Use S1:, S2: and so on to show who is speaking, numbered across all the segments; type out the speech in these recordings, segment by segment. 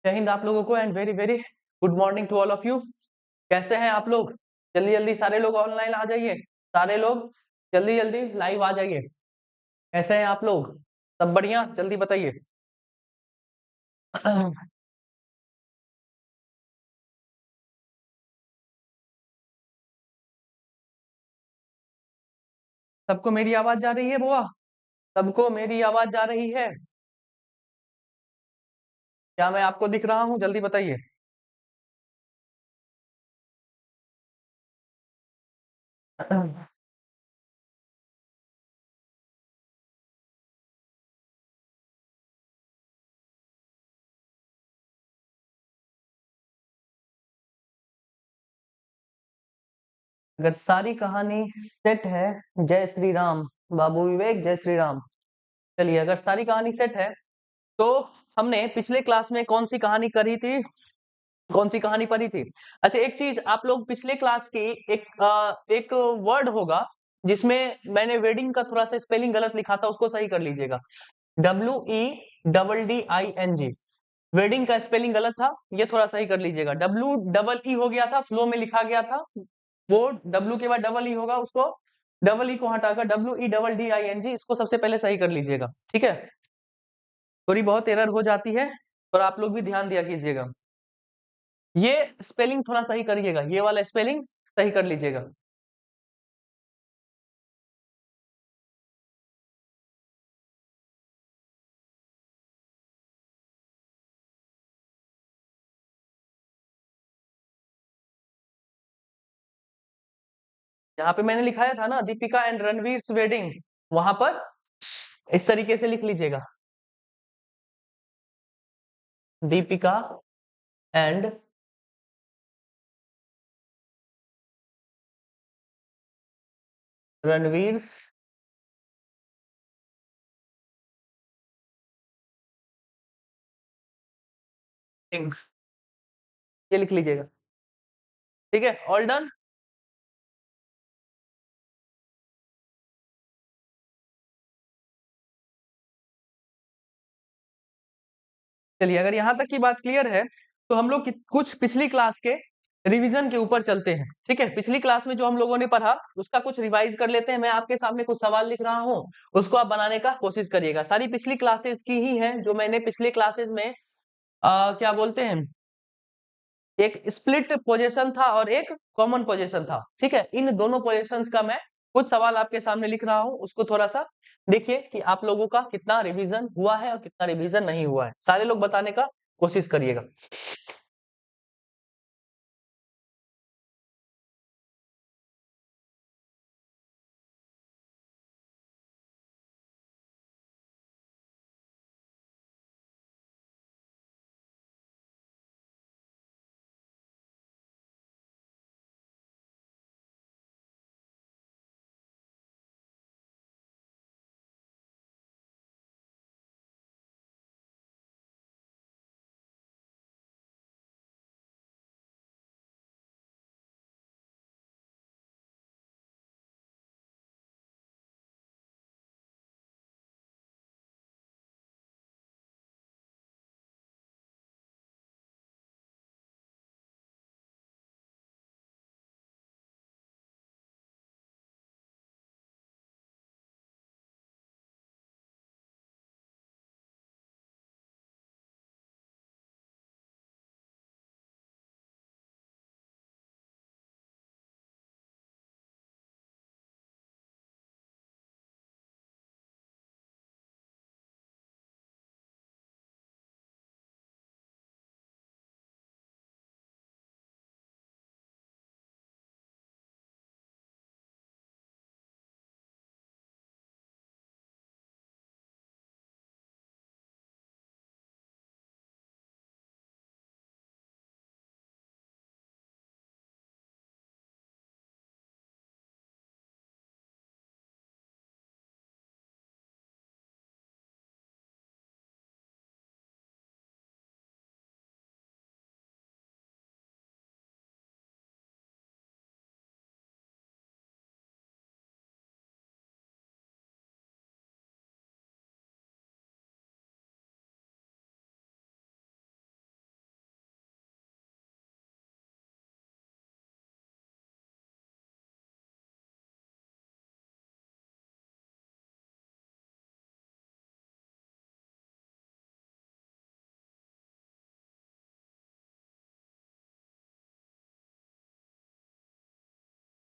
S1: जय हिंद आप लोगों को and very very good morning to all of you. कैसे हैं आप लोग? जल्दी जल्दी सारे लोग ऑनलाइन आ जाइए। सारे लोग जल्दी जल्दी लाइव आ जाइए। कैसे हैं आप लोग? सब बढ़िया? जल्दी बताइए। सबको मेरी आवाज जा रही है बुआ? सबको मेरी आवाज जा रही है? क्या मैं आपको दिख रहा हूँ? जल्दी बताइए। अगर सारी कहानी सेट है, जय श्री राम। बाबू विवेक जय श्री राम। चलिए, अगर सारी कहानी सेट है तो हमने पिछले क्लास में कौन सी कहानी करी थी, कौन सी कहानी पढ़ी थी? अच्छा, एक चीज आप लोग पिछले क्लास की एक वर्ड होगा जिसमें मैंने वेडिंग का थोड़ा सा स्पेलिंग गलत लिखा था, उसको सही कर लीजिएगा। WEDDING। वेडिंग का स्पेलिंग गलत था, ये थोड़ा सही कर लीजिएगा। WEE हो गया था, फ्लो में लिखा गया था। वो W के बाद डबल ई होगा, उसको डबल ई को हटाकर WEDDING, इसको सबसे पहले सही कर लीजिएगा, ठीक है? थोड़ी बहुत एरर हो जाती है और आप लोग भी ध्यान दिया कीजिएगा। ये स्पेलिंग थोड़ा सही करिएगा, ये वाला स्पेलिंग सही कर लीजिएगा। यहाँ पे मैंने लिखाया था ना, दीपिका एंड रणवीर वेडिंग, वहां पर इस तरीके से लिख लीजिएगा, दीपिका एंड रणवीर, ये लिख लीजिएगा, ठीक है? All done. चलिए, अगर यहाँ तक की बात क्लियर है तो हम लोग कुछ पिछली क्लास के रिवीजन के ऊपर चलते हैं, ठीक है? पिछली क्लास में जो हम लोगों ने पढ़ा उसका कुछ रिवाइज कर लेते हैं। मैं आपके सामने कुछ सवाल लिख रहा हूँ, उसको आप बनाने का कोशिश करिएगा। सारी पिछली क्लासेस की ही है जो मैंने पिछले क्लासेस में क्या बोलते हैं, एक स्प्लिट पोजीशन था और एक कॉमन पोजीशन था, ठीक है? इन दोनों पोजीशंस का मैं कुछ सवाल आपके सामने लिख रहा हूं, उसको थोड़ा सा देखिए कि आप लोगों का कितना रिवीजन हुआ है और कितना रिवीजन नहीं हुआ है। सारे लोग बताने का कोशिश करिएगा।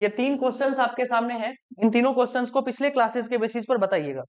S1: ये 3 क्वेश्चंस आपके सामने हैं। इन तीनों क्वेश्चंस को पिछले क्लासेस के बेसिस पर बताइएगा।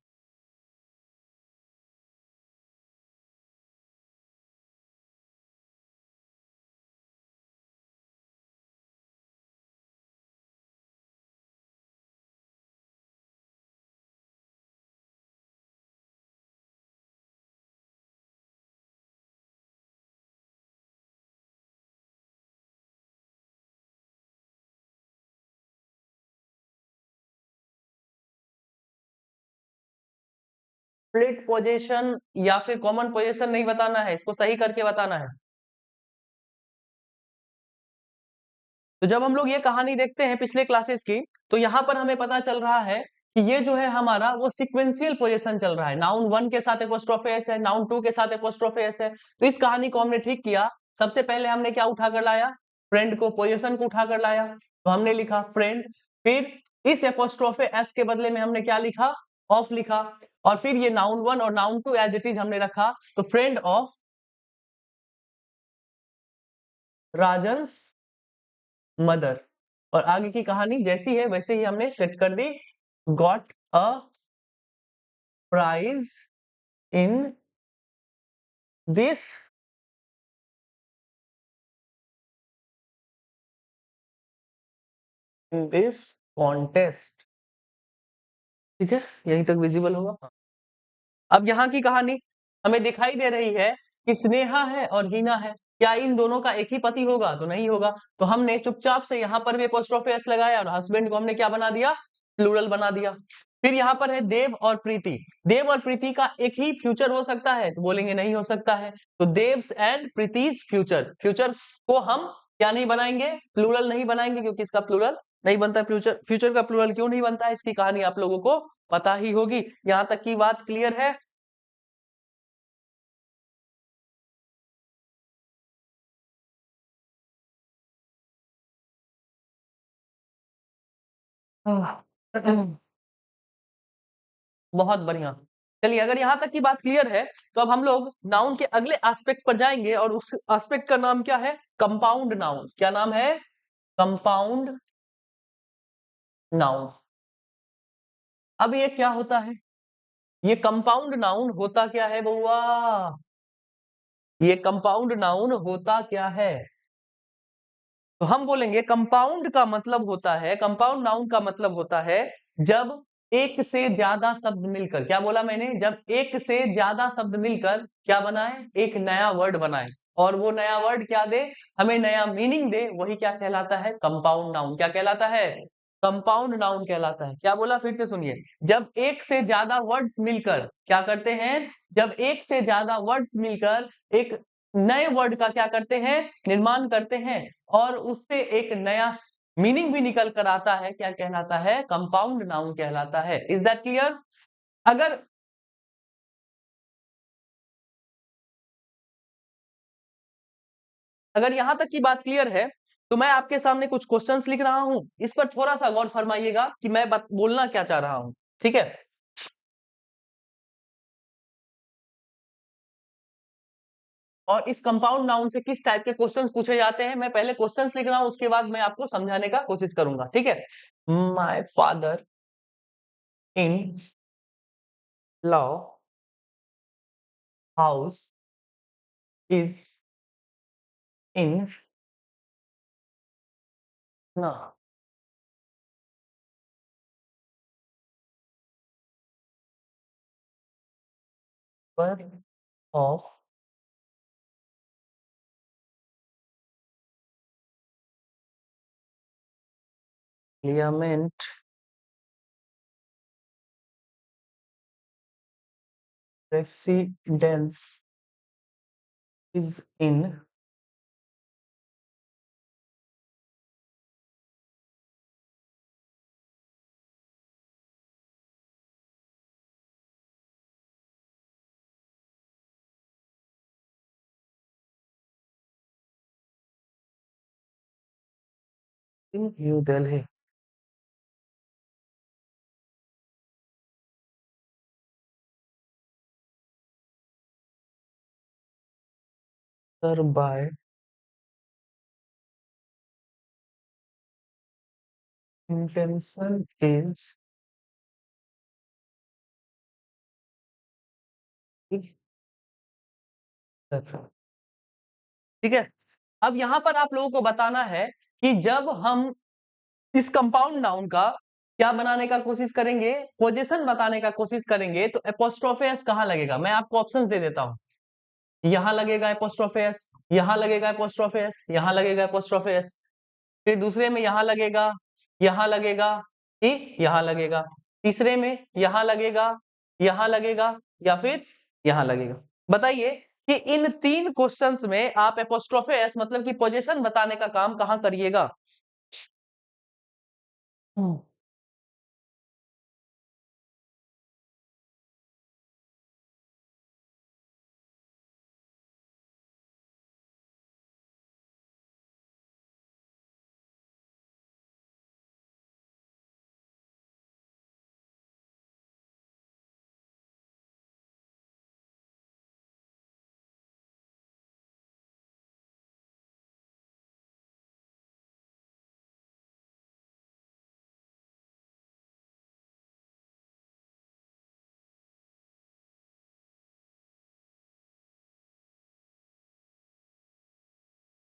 S1: स्प्लिट पोजीशन या फिर कॉमन पोजीशन नहीं बताना है, इसको सही करके बताना है। तो जब हम लोग ये कहानी देखते हैं पिछले क्लासेस की, तो यहाँ पर हमें पता चल रहा है कि ये जो है हमारा वो सिक्वेंशियल पोजीशन चल रहा है। नाउन 1 के साथ एपोस्ट्रोफे एस है, नाउन 2 के साथ एपोस्ट्रोफे एस है। तो इस कहानी को हमने ठीक किया। सबसे पहले हमने क्या उठा कर लाया? फ्रेंड को, पोजीशन को उठा कर लाया। तो हमने लिखा फ्रेंड, फिर इस एपोस्ट्रोफे एस के बदले में हमने क्या लिखा? ऑफ लिखा। और फिर ये नाउन 1 और नाउन 2 एज इट इज हमने रखा। तो फ्रेंड ऑफ राजन्स मदर। और आगे की कहानी जैसी है वैसे ही हमने सेट कर दी। Got a prize in this contest. ठीक है, यहीं तक विजिबल होगा। अब यहाँ की कहानी हमें दिखाई दे रही है कि स्नेहा है और हीना है। क्या इन दोनों का एक ही पति होगा? तो नहीं होगा। तो हमने चुपचाप से यहाँ पर भी एपोस्ट्रोफे एस लगाया और हस्बैंड को हमने क्या बना दिया? प्लूरल बना दिया। फिर यहाँ पर है देव और प्रीति। देव और प्रीति का एक ही फ्यूचर हो सकता है? तो बोलेंगे नहीं हो सकता है। तो Dev's and Preeti's future, future को हम क्या नहीं बनाएंगे? प्लूरल नहीं बनाएंगे, क्योंकि इसका प्लूरल नहीं बनता। फ्यूचर, फ्यूचर का प्लूरल क्यों नहीं बनता है, इसकी कहानी आप लोगों को पता ही होगी। यहाँ तक की बात क्लियर है? बहुत बढ़िया। चलिए, अगर यहाँ तक की बात क्लियर है तो अब हम लोग नाउन के अगले एस्पेक्ट पर जाएंगे, और उस एस्पेक्ट का नाम क्या है? Compound noun. क्या नाम है? Compound noun. अब ये क्या होता है? ये कंपाउंड नाउन होता क्या है बउआ? ये कंपाउंड नाउन होता क्या है? तो हम बोलेंगे कंपाउंड का मतलब होता है, कंपाउंड नाउन का मतलब होता है जब एक से ज्यादा शब्द मिलकर, क्या बोला मैंने? जब एक से ज्यादा शब्द मिलकर क्या बनाए? एक नया वर्ड बनाए। और वो नया वर्ड क्या दे? हमें नया मीनिंग दे। वही क्या कहलाता है? Compound noun. क्या कहलाता है? कंपाउंड नाउन कहलाता है। क्या बोला? फिर से सुनिए। जब एक से ज्यादा वर्ड्स मिलकर क्या करते हैं? जब एक से ज्यादा वर्ड्स मिलकर एक नए वर्ड का क्या करते हैं? निर्माण करते हैं, और उससे एक नया मीनिंग भी निकल कर आता है। क्या कहलाता है? कंपाउंड नाउन कहलाता है। Is that clear? अगर अगर यहां तक की बात क्लियर है, तो मैं आपके सामने कुछ क्वेश्चंस लिख रहा हूं। इस पर थोड़ा सा गौर फरमाइएगा कि मैं बोलना क्या चाह रहा हूं। ठीक है? और इस कंपाउंड नाउन से किस टाइप के क्वेश्चंस पूछे जाते हैं, मैं पहले क्वेश्चंस लिख रहा हूं, उसके बाद मैं आपको समझाने का कोशिश करूंगा। ठीक है? My father in law house is in ना parliament residence is in New Delhi. Sir by intention is ठीक है। अब यहाँ पर आप लोगों को बताना है कि जब हम इस कंपाउंड नाउन का क्या बनाने का कोशिश करेंगे, पोजीशन बताने का कोशिश करेंगे, तो एपोस्ट्रोफे एस कहाँ लगेगा। मैं आपको ऑप्शंस दे देता हूँ। यहाँ लगेगा एपोस्ट्रोफे एस, यहाँ लगेगा एपोस्ट्रोफे एस, यहाँ लगेगा एपोस्ट्रोफे एस, फिर दूसरे में यहाँ लगेगा, यहाँ लगेगा, कि यहाँ लगेगा, तीसरे में यहाँ लगेगा, यहाँ लगेगा, या फिर यहाँ लगेगा। बताइए कि इन तीन क्वेश्चंस में आप एपोस्ट्रोफे एस मतलब कि पोजीशन बताने का काम कहाँ करिएगा।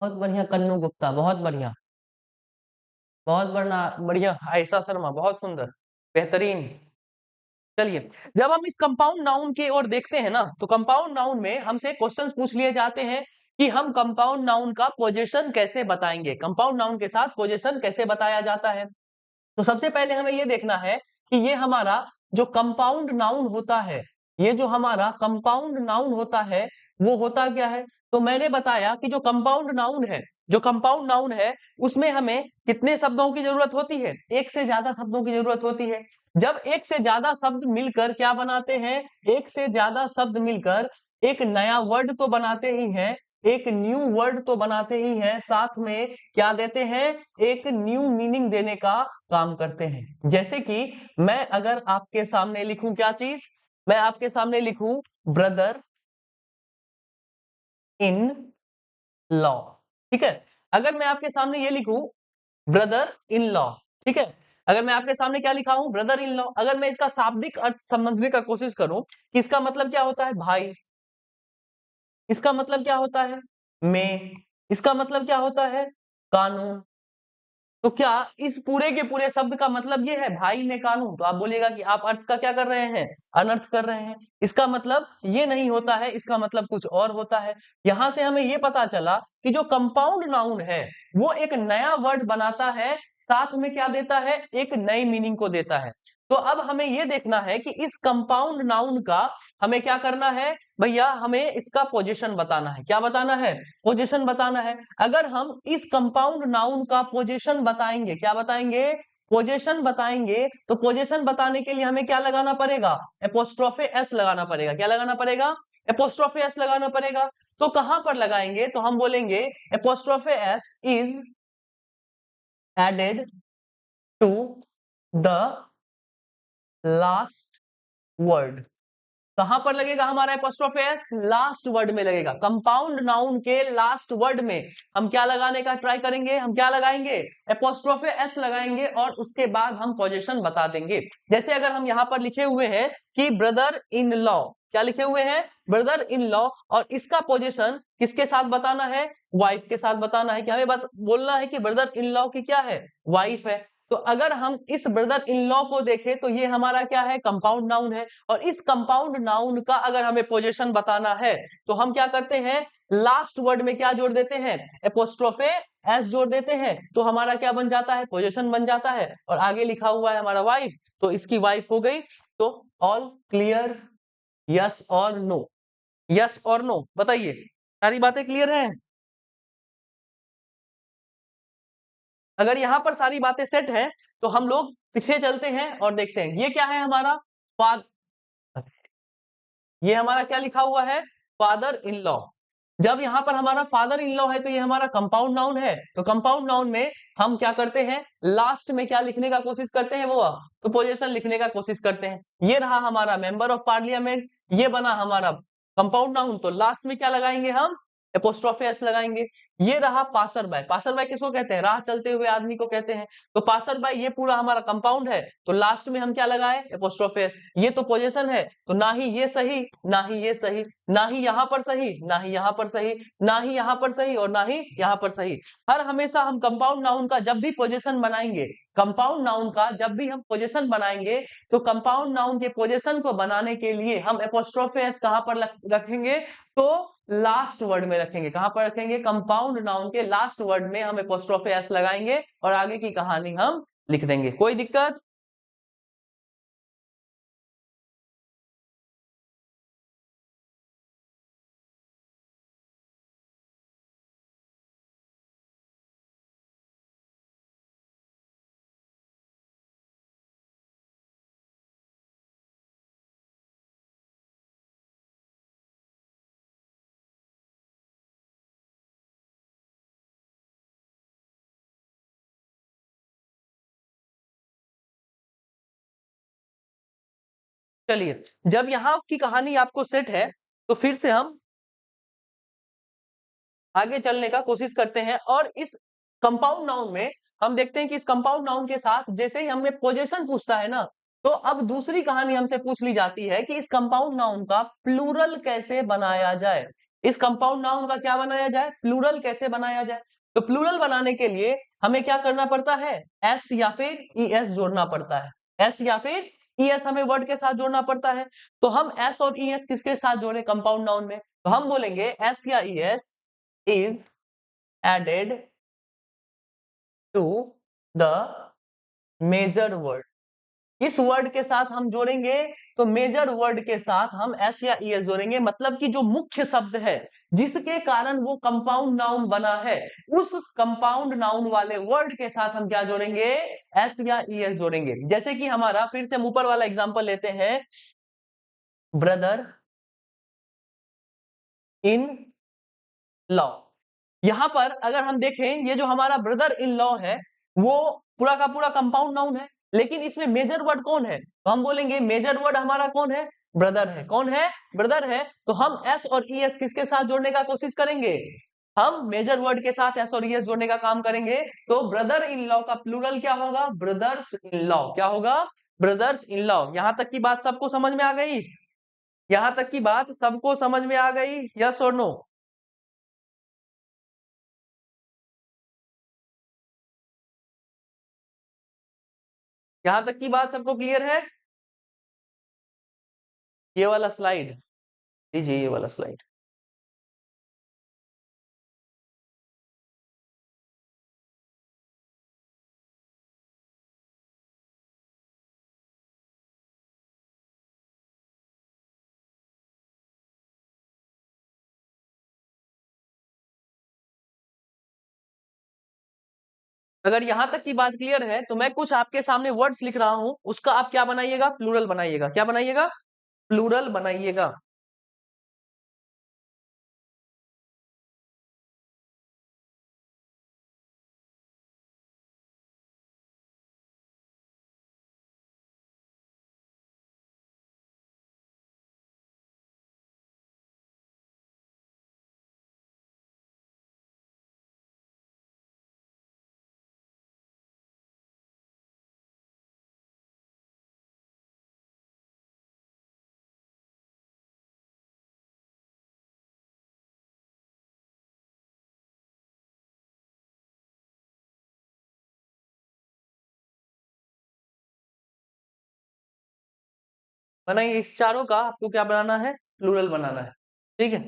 S1: बहुत बढ़िया कन्नू गुप्ता, बहुत बढ़िया, बहुत बढ़िया, बढ़िया आयशा शर्मा, बहुत सुंदर, बेहतरीन। चलिए, जब हम इस कंपाउंड नाउन की ओर देखते हैं ना, तो कंपाउंड नाउन में हमसे क्वेश्चंस पूछ लिए जाते हैं कि हम कंपाउंड नाउन का पोजीशन कैसे बताएंगे, कंपाउंड नाउन के साथ पोजीशन कैसे बताया जाता है। तो सबसे पहले हमें ये देखना है कि ये हमारा जो कंपाउंड नाउन होता है, ये जो हमारा कंपाउंड नाउन होता है वो होता क्या है। तो मैंने बताया कि जो कंपाउंड नाउन है, जो कंपाउंड नाउन है उसमें हमें कितने शब्दों की जरूरत होती है, एक से ज्यादा शब्दों की जरूरत होती है। जब एक से ज्यादा शब्द मिलकर क्या बनाते हैं, एक से ज्यादा शब्द मिलकर एक नया वर्ड तो बनाते ही हैं, एक न्यू वर्ड तो बनाते ही हैं, साथ में क्या देते हैं, एक न्यू मीनिंग देने का काम करते हैं। जैसे कि मैं अगर आपके सामने लिखूं क्या चीज, मैं आपके सामने लिखूं ब्रदर इन लॉ, ठीक है। अगर मैं आपके सामने ये लिखूं ब्रदर इन लॉ, ठीक है। अगर मैं आपके सामने क्या लिखा हूं, ब्रदर इन लॉ, अगर मैं इसका शाब्दिक अर्थ समझने का कोशिश करूं कि इसका मतलब क्या होता है, भाई, इसका मतलब क्या होता है, में, इसका मतलब क्या होता है, कानून। तो क्या इस पूरे के पूरे शब्द का मतलब ये है भाई ने कानून, तो आप बोलिएगा कि आप अर्थ का क्या कर रहे हैं, अनर्थ कर रहे हैं। इसका मतलब ये नहीं होता है, इसका मतलब कुछ और होता है। यहां से हमें ये पता चला कि जो कंपाउंड नाउन है वो एक नया वर्ड बनाता है, साथ में क्या देता है, एक नई मीनिंग को देता है। तो अब हमें ये देखना है कि इस कंपाउंड नाउन का हमें क्या करना है भैया, हमें इसका पोजीशन बताना है। क्या बताना है, पोजीशन बताना है। अगर हम इस कंपाउंड नाउन का पोजीशन बताएंगे, क्या बताएंगे, पोजीशन बताएंगे, तो पोजीशन बताने के लिए हमें क्या लगाना पड़ेगा, एपोस्ट्रोफे एस लगाना पड़ेगा। क्या लगाना पड़ेगा, एपोस्ट्रोफे एस लगाना पड़ेगा। तो कहां पर लगाएंगे, तो हम बोलेंगे apostrophe S is added to the last word. कहां पर लगेगा हमारा एपोस्ट्रोफे एस, लास्ट वर्ड में लगेगा। कंपाउंड नाउन के लास्ट वर्ड में हम क्या लगाने का ट्राई करेंगे, हम क्या लगाएंगे, एपोस्ट्रोफे एस लगाएंगे, और उसके बाद हम पोजीशन बता देंगे। जैसे अगर हम यहाँ पर लिखे हुए हैं कि ब्रदर इन लॉ, क्या लिखे हुए हैं, ब्रदर इन लॉ, और इसका पोजीशन किसके साथ बताना है, वाइफ के साथ बताना है। क्या हमें बोलना है कि ब्रदर इन लॉ की क्या है, वाइफ है। तो अगर हम इस ब्रदर इन लॉ को देखें तो ये हमारा क्या है, कंपाउंड नाउन है। और इस कंपाउंड नाउन का अगर हमें पोजीशन बताना है तो हम क्या करते हैं, लास्ट वर्ड में क्या जोड़ देते हैं, एपोस्ट्रोफे एस जोड़ देते हैं। तो हमारा क्या बन जाता है, पोजीशन बन जाता है। और आगे लिखा हुआ है हमारा वाइफ, तो इसकी वाइफ हो गई। तो ऑल क्लियर, यस और नो, यस और नो, बताइए सारी बातें क्लियर हैं। अगर यहाँ पर सारी बातें सेट है तो हम लोग पीछे चलते हैं और देखते हैं ये क्या है हमारा, फादर, ये हमारा क्या लिखा हुआ है, फादर इन लॉ। जब यहाँ पर हमारा फादर इन लॉ है तो ये हमारा कंपाउंड नाउन है। तो कंपाउंड नाउन में हम क्या करते हैं, लास्ट में क्या लिखने का कोशिश करते हैं, वो तो पोजीशन लिखने का कोशिश करते हैं। ये रहा हमारा मेंबर ऑफ पार्लियामेंट, ये बना हमारा कंपाउंड नाउन, तो लास्ट में क्या लगाएंगे हम, एपोस्ट्रोफे एस लगाएंगे। ये रहा पासर बाय। पासर बाय किसको कहते हैं? राह चलते हुए आदमी को कहते हैं। तो पासर बाय ये पूरा हमारा कंपाउंड है, तो लास्ट में हम क्या लगाए? Apostrophe S. ये तो पोजीशन है, तो ना ही ये सही, ना ही ये सही, ना ही यहां पर सही, ना ही यहां पर सही, ना ही यहां पर सही और ना ही यहां पर सही। हर हमेशा हम कंपाउंड नाउन का जब भी पोजीशन बनाएंगे, कंपाउंड नाउन का जब भी हम पोजीशन बनाएंगे, तो कंपाउंड नाउन के पोजीशन को बनाने के लिए हम एपोस्ट्रोफ एस कहां पर रखेंगे? तो लास्ट वर्ड में रखेंगे। कहां पर रखेंगे? कंपाउंड नाउन के लास्ट वर्ड में हम एपोस्ट्रोफे एस लगाएंगे और आगे की कहानी हम लिख देंगे। कोई दिक्कत? चलिए, जब यहाँ की कहानी आपको सेट है, तो फिर से हम आगे चलने का कोशिश करते हैं और इस कंपाउंड नाउन में हम देखते हैं कि इस कंपाउंड नाउन के साथ जैसे ही हमें पोजीशन पूछता है ना, तो अब दूसरी कहानी हमसे पूछ ली जाती है कि इस कंपाउंड नाउन का प्लूरल कैसे बनाया जाए। इस कंपाउंड नाउन का क्या बनाया जाए? प्लूरल कैसे बनाया जाए? तो प्लूरल बनाने के लिए हमें क्या करना पड़ता है? एस या फिर ई एस जोड़ना पड़ता है। एस या फिर ई एस हमें वर्ड के साथ जोड़ना पड़ता है। तो हम एस और ई एस किसके साथ जोड़े कंपाउंड नाउन में? तो हम बोलेंगे एस या E S is added to the major word. इस वर्ड के साथ हम जोड़ेंगे, तो मेजर वर्ड के साथ हम एस या ई एस जोड़ेंगे, मतलब कि जो मुख्य शब्द है जिसके कारण वो कंपाउंड नाउन बना है, उस कंपाउंड नाउन वाले वर्ड के साथ हम क्या जोड़ेंगे? एस या ई एस जोड़ेंगे। जैसे कि हमारा, फिर से हम ऊपर वाला एग्जांपल लेते हैं, ब्रदर इन लॉ। यहां पर अगर हम देखें, ये जो हमारा ब्रदर इन लॉ है, वो पूरा का पूरा कंपाउंड नाउन है, लेकिन इसमें मेजर वर्ड कौन है? तो हम बोलेंगे मेजर वर्ड हमारा कौन है? ब्रदर है। कौन है? ब्रदर है। तो हम एस और ई एस किसके साथ जोड़ने का कोशिश करेंगे? हम मेजर वर्ड के साथ एस और ई एस जोड़ने का काम करेंगे। तो ब्रदर इन लॉ का प्लूरल क्या होगा? Brothers in law. क्या होगा? Brothers in law. यहां तक की बात सबको समझ में आ गई? यहां तक की बात सबको समझ में आ गई? यस और नो? यहां तक की बात सबको क्लियर है? ये वाला स्लाइड लीजिए, ये वाला स्लाइड। अगर यहां तक की बात क्लियर है, तो मैं कुछ आपके सामने वर्ड्स लिख रहा हूं, उसका आप क्या बनाइएगा? प्लूरल बनाइएगा। क्या बनाइएगा? प्लूरल बनाइएगा। बनाइए। इस चारों का आपको क्या बनाना है? प्लूरल बनाना है। ठीक है।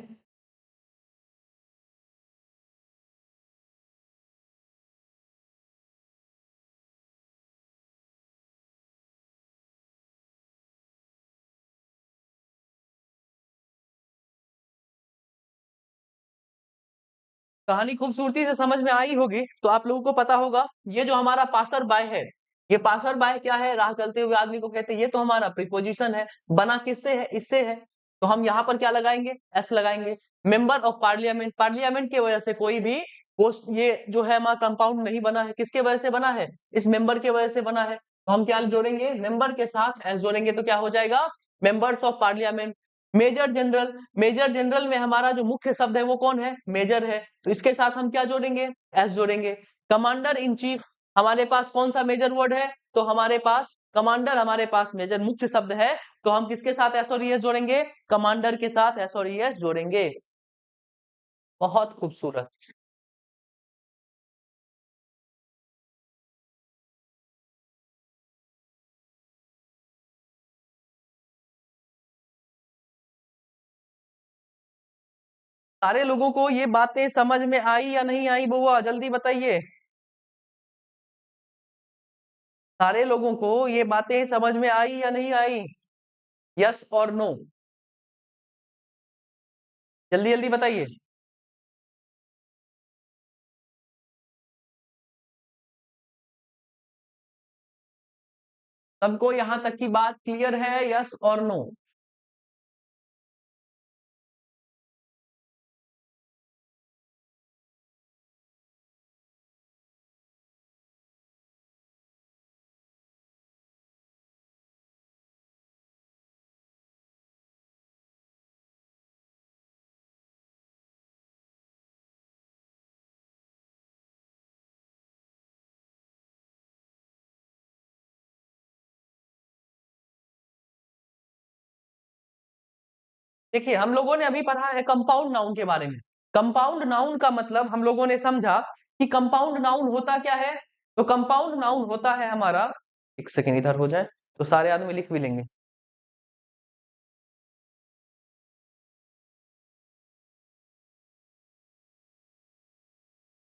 S1: कहानी खूबसूरती से समझ में आई होगी, तो आप लोगों को पता होगा ये जो हमारा पासर बाय है, ये पासर बाय क्या है? राह चलते हुए आदमी को कहते हैं। ये तो हमारा प्रीपोजिशन है, बना किससे है? इससे है। तो हम यहाँ पर क्या लगाएंगे? एस लगाएंगे। मेंबर ऑफ पार्लियामेंट, पार्लियामेंट की वजह से कोई भी पोस्ट, ये जो है हमारा कंपाउंड नहीं बना है। किसके वजह से बना है? इस मेंबर के वजह से बना है। तो हम क्या जोड़ेंगे? मेंबर के साथ एस जोड़ेंगे, तो क्या हो जाएगा? Members of parliament. Major general, major general में हमारा जो मुख्य शब्द है वो कौन है? मेजर है, तो इसके साथ हम क्या जोड़ेंगे? एस जोड़ेंगे। कमांडर इन चीफ, हमारे पास कौन सा मेजर वर्ड है? तो हमारे पास कमांडर, हमारे पास मेजर मुख्य शब्द है, तो हम किसके साथ एस और ईएस जोड़ेंगे? कमांडर के साथ एस और ईएस जोड़ेंगे। बहुत खूबसूरत। सारे लोगों को ये बातें समझ में आई या नहीं आई बुआ, जल्दी बताइए। सारे लोगों को ये बातें समझ में आई या नहीं आई? यस और नो, जल्दी जल्दी बताइए। सबको यहां तक की बात क्लियर है? यस और नो? देखिए, हम लोगों ने अभी पढ़ा है कंपाउंड नाउन के बारे में। कंपाउंड नाउन का मतलब हम लोगों ने समझा कि कंपाउंड नाउन होता क्या है। तो कंपाउंड नाउन होता है हमारा, एक सेकेंड इधर हो जाए तो सारे आदमी लिख भी लेंगे।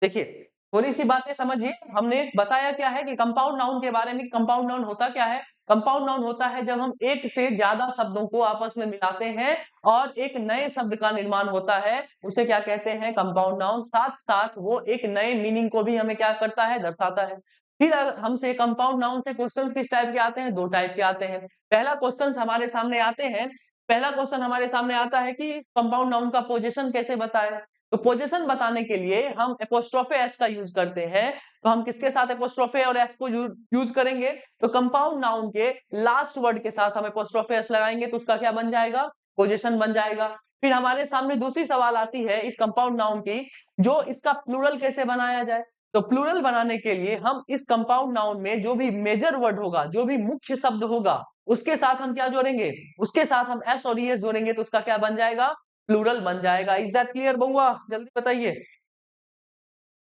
S1: देखिए, थोड़ी सी बातें समझिए। हमने बताया क्या है कि कंपाउंड नाउन के बारे में, कंपाउंड नाउन होता क्या है? कंपाउंड नाउन होता है जब हम एक से ज्यादा शब्दों को आपस में मिलाते हैं और एक नए शब्द का निर्माण होता है, उसे क्या कहते हैं? Compound noun. साथ साथ वो एक नए मीनिंग को भी हमें क्या करता है? दर्शाता है। फिर हमसे कंपाउंड नाउन से क्वेश्चंस किस टाइप के आते हैं? दो टाइप के आते हैं। पहला क्वेश्चन हमारे सामने आते हैं, पहला क्वेश्चन हमारे सामने आता है कि कंपाउंड नाउन का पोजीशन कैसे बताएं। तो पोजीशन बताने के लिए हम एपोस्ट्रोफे एस का यूज करते हैं। तो हम किसके साथ एपोस्ट्रोफे और एस को यूज करेंगे? तो कंपाउंड नाउन के लास्ट वर्ड के साथ हम एपोस्ट्रोफे एस लगाएंगे, तो उसका क्या बन जाएगा? पोजीशन बन जाएगा। फिर हमारे सामने दूसरी सवाल आती है इस कंपाउंड नाउन की, जो इसका प्लूरल कैसे बनाया जाए। तो प्लूरल बनाने के लिए हम इस कंपाउंड नाउन में जो भी मेजर वर्ड होगा, जो भी मुख्य शब्द होगा, उसके साथ हम क्या जोड़ेंगे? उसके साथ हम एस और ईएस जोड़ेंगे, तो उसका क्या बन जाएगा? प्लूरल बन जाएगा। इज दैट क्लियर बउआ? जल्दी बताइए।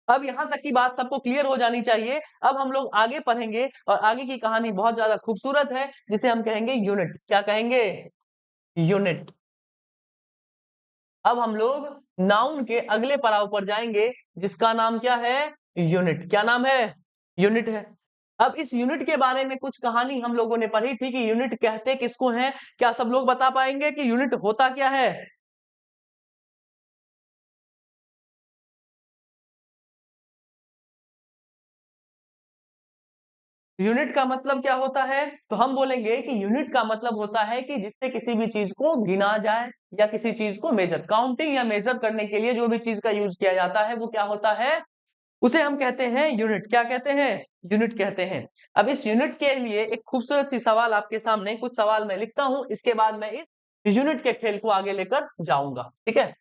S1: अब यहां तक की बात सबको क्लियर हो जानी चाहिए। अब हम लोग आगे पढ़ेंगे और आगे की कहानी बहुत ज्यादा खूबसूरत है, जिसे हम कहेंगे यूनिट। क्या कहेंगे? यूनिट। अब हम लोग नाउन के अगले पड़ाव पर जाएंगे, जिसका नाम क्या है? यूनिट। क्या नाम है? यूनिट है। अब इस यूनिट के बारे में कुछ कहानी हम लोगों ने पढ़ी थी कि यूनिट कहते किसको हैं। क्या सब लोग बता पाएंगे कि यूनिट होता क्या है? यूनिट का मतलब क्या होता है? तो हम बोलेंगे कि यूनिट का मतलब होता है कि जिससे किसी भी चीज को गिना जाए या किसी चीज को मेजर, काउंटिंग या मेजर करने के लिए जो भी चीज का यूज किया जाता है वो क्या होता है? उसे हम कहते हैं यूनिट। क्या कहते हैं? यूनिट कहते हैं। अब इस यूनिट के लिए एक खूबसूरत सी सवाल आपके सामने, कुछ सवाल मैं लिखता हूं, इसके बाद मैं इस यूनिट के खेल को आगे लेकर जाऊंगा। ठीक है?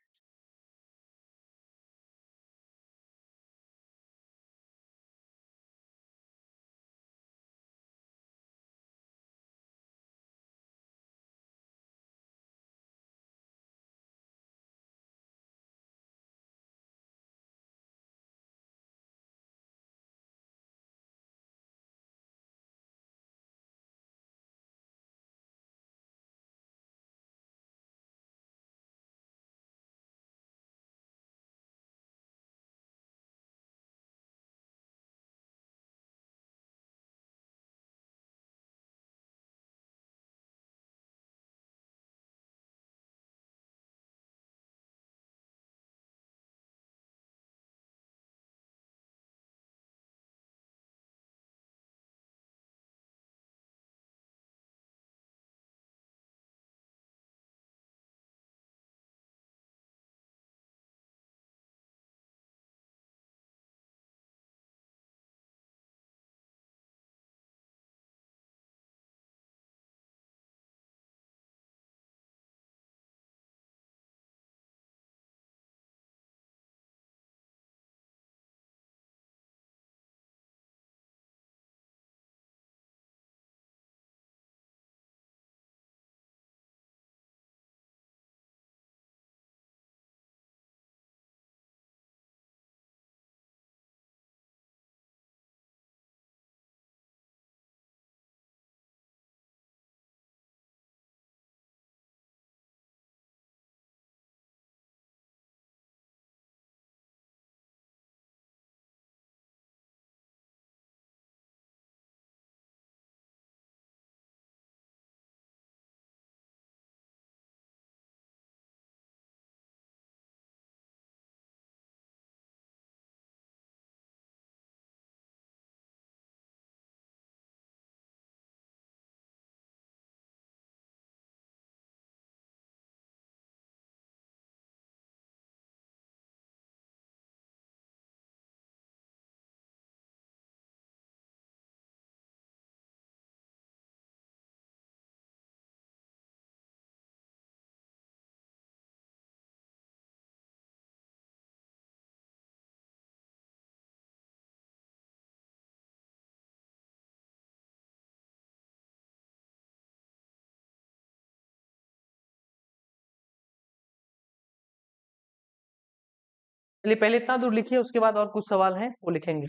S1: चलिए पहले इतना दूर लिखिए, उसके बाद और कुछ सवाल हैं वो लिखेंगे।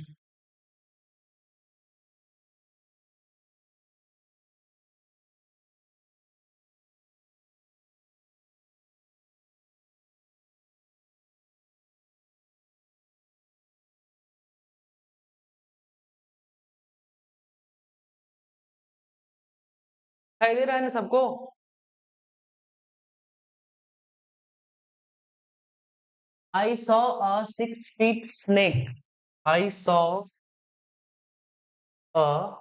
S1: दिखाई दे रहा है ना सबको? I saw a 6 feet snake. I saw a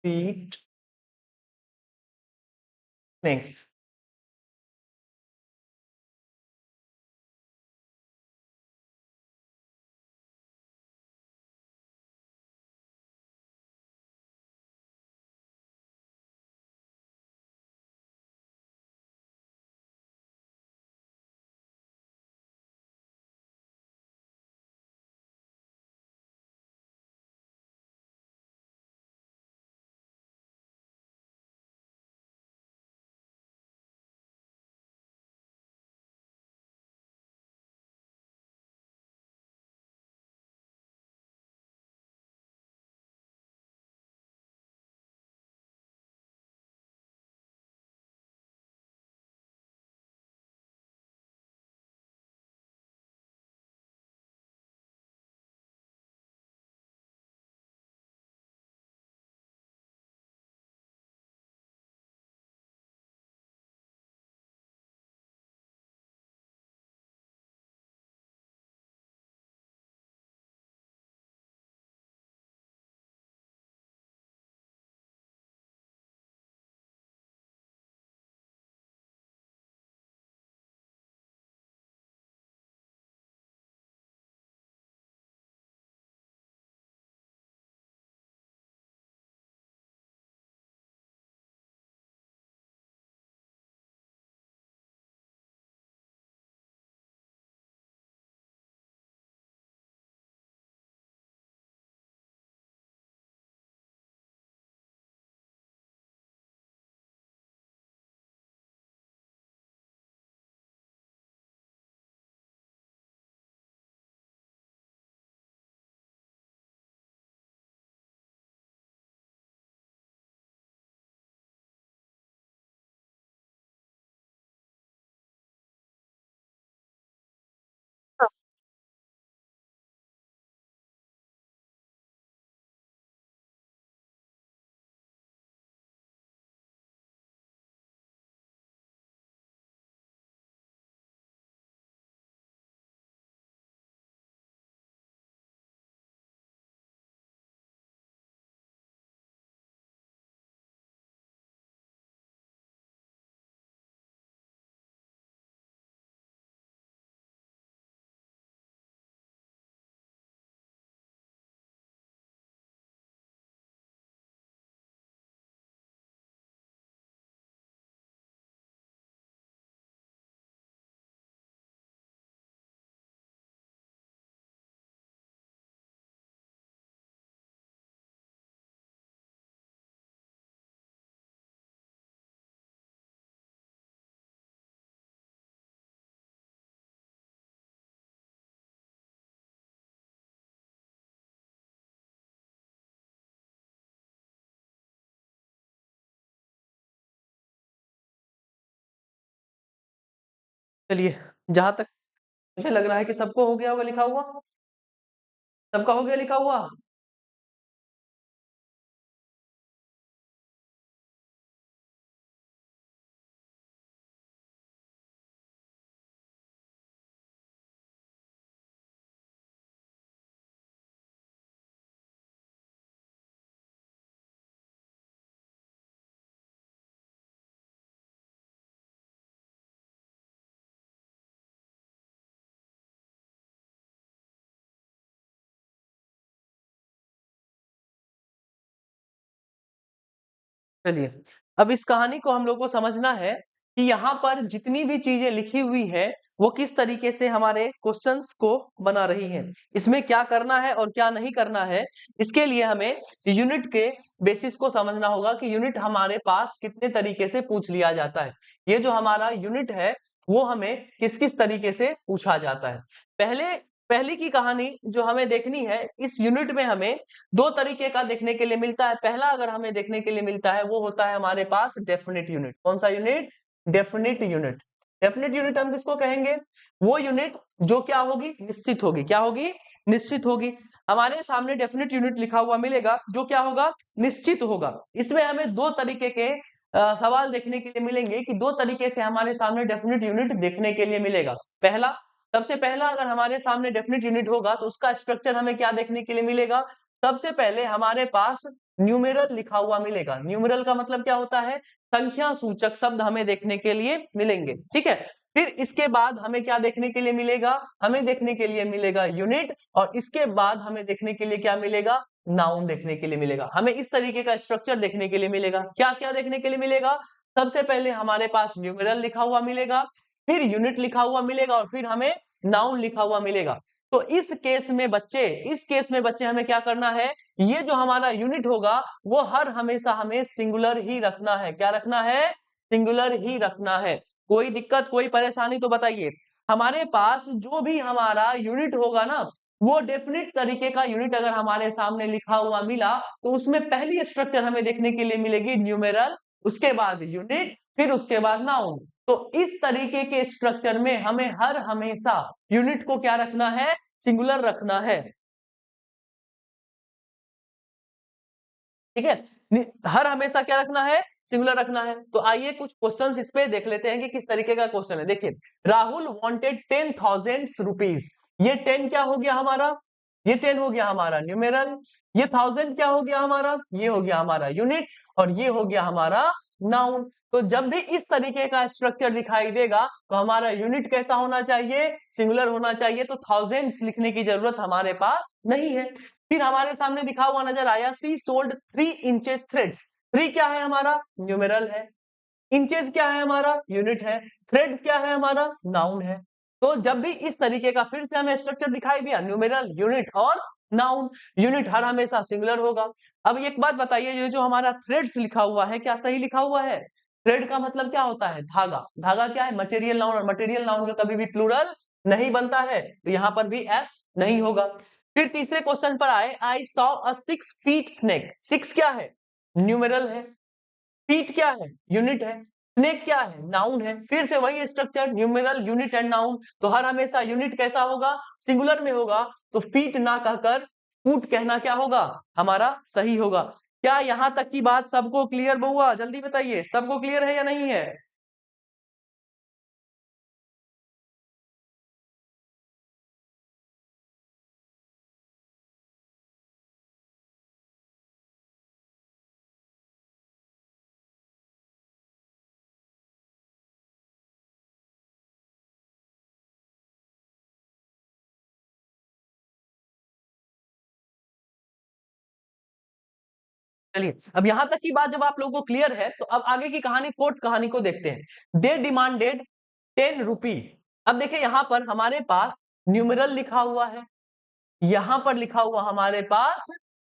S1: 6 feet snake. चलिए, जहां तक मुझे लग रहा है कि सबको हो गया होगा लिखा हुआ। सबका हो गया लिखा हुआ। चलिए, अब इस कहानी को हम लोग को समझना है कि यहाँ पर जितनी भी चीजें लिखी हुई है वो किस तरीके से हमारे क्वेश्चंस को बना रही हैं, इसमें क्या करना है और क्या नहीं करना है। इसके लिए हमें यूनिट के बेसिस को समझना होगा कि यूनिट हमारे पास कितने तरीके से पूछ लिया जाता है। ये जो हमारा यूनिट है वो हमें किस किस तरीके से पूछा जाता है। पहली की कहानी जो हमें देखनी है, इस यूनिट में हमें दो तरीके का देखने के लिए मिलता है। पहला अगर हमें देखने के लिए मिलता है वो होता है हमारे पास डेफिनेट यूनिट। कौन सा unit? Definite unit. Definite unit हम किसको कहेंगे? वो यूनिट जो क्या होगी? निश्चित होगी। क्या होगी? निश्चित होगी। हमारे सामने डेफिनेट यूनिट लिखा हुआ मिलेगा जो क्या होगा? निश्चित होगा। इसमें हमें दो तरीके के सवाल देखने के लिए मिलेंगे कि दो तरीके से हमारे सामने डेफिनेट यूनिट देखने के लिए मिलेगा। पहला, सबसे पहला अगर हमारे सामने डेफिनेट यूनिट होगा तो उसका स्ट्रक्चर हमें क्या देखने के लिए मिलेगा? सबसे पहले हमारे पास न्यूमेरल लिखा हुआ मिलेगा। न्यूमेरल का मतलब क्या होता है? संख्या सूचक शब्द हमें देखने के लिए मिलेंगे। ठीक है, फिर इसके बाद हमें क्या देखने के लिए मिलेगा? हमें देखने के लिए मिलेगा यूनिट, और इसके बाद हमें देखने के लिए क्या मिलेगा? नाउन देखने के लिए मिलेगा। हमें इस तरीके का स्ट्रक्चर देखने के लिए मिलेगा। क्या क्या देखने के लिए मिलेगा? सबसे पहले हमारे पास न्यूमेरल लिखा हुआ मिलेगा, फिर यूनिट लिखा हुआ मिलेगा, और फिर हमें नाउन लिखा हुआ मिलेगा। तो इस केस में बच्चे हमें क्या करना है? ये जो हमारा यूनिट होगा वो हर हमेशा हमें सिंगुलर ही रखना है। क्या रखना है? सिंगुलर ही रखना है। कोई दिक्कत, कोई परेशानी तो बताइए। हमारे पास जो भी हमारा यूनिट होगा ना, वो डेफिनेट तरीके का यूनिट अगर हमारे सामने लिखा हुआ मिला तो उसमें पहली स्ट्रक्चर हमें देखने के लिए मिलेगी न्यूमेरल, उसके बाद यूनिट, फिर उसके बाद नाउन। तो इस तरीके के स्ट्रक्चर में हमें हर हमेशा यूनिट को क्या रखना है? सिंगुलर रखना है। ठीक है, हर हमेशा क्या रखना है? सिंगुलर रखना है। तो आइए कुछ क्वेश्चंस इस पे देख लेते हैं कि किस तरीके का क्वेश्चन है। देखिए, राहुल वांटेड 10,000 रुपीज। ये 10 क्या हो गया हमारा? ये 10 हो गया हमारा न्यूमेरल। ये 1000 क्या हो गया हमारा? ये हो गया हमारा यूनिट, और ये हो गया हमारा नाउन। तो जब भी इस तरीके का स्ट्रक्चर दिखाई देगा तो हमारा यूनिट कैसा होना चाहिए? सिंगुलर होना चाहिए। तो थाउजेंड्स लिखने की जरूरत हमारे पास नहीं है। फिर हमारे सामने दिखा हुआ नजर आया, सी सोल्ड 3 इंचेस थ्रेड्स। 3 क्या है हमारा? न्यूमेरल है। इंचेस क्या है हमारा? यूनिट है। थ्रेड क्या है हमारा? नाउन है। तो जब भी इस तरीके का फिर से हमें स्ट्रक्चर दिखाई दिया, न्यूमेरल, यूनिट और नाउन, यूनिट हर हमेशा सिंगुलर होगा। अब एक बात बताइए, ये जो हमारा थ्रेड्स लिखा हुआ है, क्या सही लिखा हुआ है? थ्रेड का मतलब क्या होता है? धागा। धागा क्या है? मटेरियल नाउन, और मटेरियल नाउन का कभी भी प्लूरल नहीं बनता है, तो यहाँ पर भी एस नहीं होगा। फिर तीसरे क्वेश्चन पर आए, I saw a 6 feet snake. 6 क्या है? न्यूमेरल है। फीट क्या है? यूनिट है। स्नेक क्या है? नाउन है। फिर से वही structure, numeral, unit and noun. तो हर हमेशा यूनिट कैसा होगा? सिंगुलर में होगा। तो फीट ना कहकर फूट कहना क्या होगा? हमारा सही होगा। क्या यहां तक की बात सबको क्लियर हुआ? जल्दी बताइए, सबको क्लियर है या नहीं है? चलिए, अब यहां तक की बात जब आप लोगों को क्लियर है तो अब आगे की कहानी, फोर्थ कहानी को देखते हैं। दे डिमांडेड 10 रुपी। अब देखिए, यहां पर हमारे पास न्यूमेरल लिखा हुआ है, यहां पर लिखा हुआ हमारे पास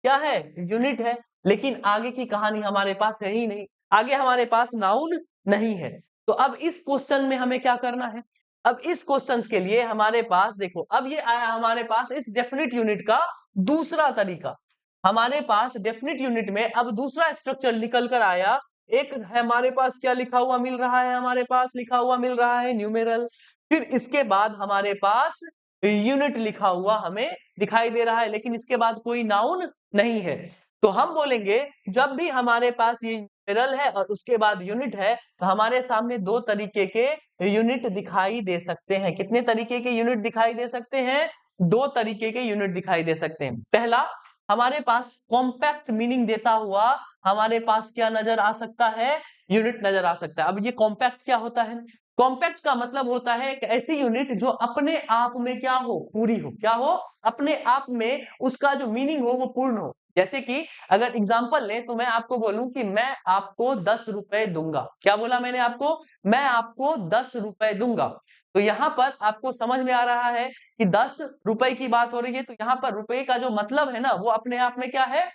S1: क्या है? यूनिट है। लेकिन आगे की कहानी हमारे पास है ही नहीं, आगे हमारे पास नाउन नहीं है। तो अब इस क्वेश्चन में हमें क्या करना है? अब इस क्वेश्चन के लिए हमारे पास देखो, अब ये आया हमारे पास इस डेफिनेट यूनिट का दूसरा तरीका। हमारे पास डेफिनेट यूनिट में अब दूसरा स्ट्रक्चर निकल कर आया। एक है हमारे पास क्या लिखा हुआ मिल रहा है? हमारे पास लिखा हुआ मिल रहा है न्यूमेरल। फिर इसके बाद हमारे पास यूनिट लिखा हुआ हमें दिखाई दे रहा है, लेकिन इसके बाद कोई नाउन नहीं है। तो हम बोलेंगे, जब भी हमारे पास ये न्यूमेरल है और उसके बाद यूनिट है, तो हमारे सामने दो तरीके के यूनिट दिखाई दे सकते हैं। कितने तरीके के यूनिट दिखाई दे सकते हैं? दो तरीके के यूनिट दिखाई दे सकते हैं। पहला, हमारे पास कॉम्पैक्ट मीनिंग देता हुआ हमारे पास क्या नजर आ सकता है? यूनिट नजर आ सकता है। अब ये कॉम्पैक्ट क्या होता है? कॉम्पैक्ट का मतलब होता है एक ऐसी यूनिट जो अपने आप में क्या हो? पूरी हो। क्या हो? अपने आप में उसका जो मीनिंग हो वो पूर्ण हो। जैसे कि अगर एग्जांपल लें तो मैं आपको बोलूं कि मैं आपको 10 रुपए दूंगा। क्या बोला मैंने आपको? मैं आपको 10 रुपए दूंगा। तो यहाँ पर आपको समझ में आ रहा है कि 10 रुपए की बात हो रही है, तो यहाँ पर रुपए का जो मतलब है ना, वो अपने आप में क्या है?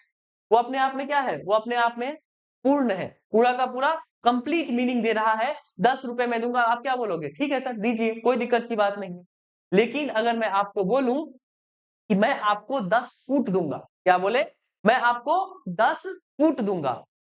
S1: वो अपने आप में क्या है? वो अपने आप में पूर्ण है, पूरा का पूरा कंप्लीट मीनिंग दे रहा है। 10 रुपए मैं दूंगा, आप क्या बोलोगे? ठीक है सर, दीजिए, कोई दिक्कत की बात नहीं है। लेकिन अगर मैं आपको बोलूं कि मैं आपको 10 फुट दूंगा, क्या बोले? मैं आपको 10 फुट दूंगा,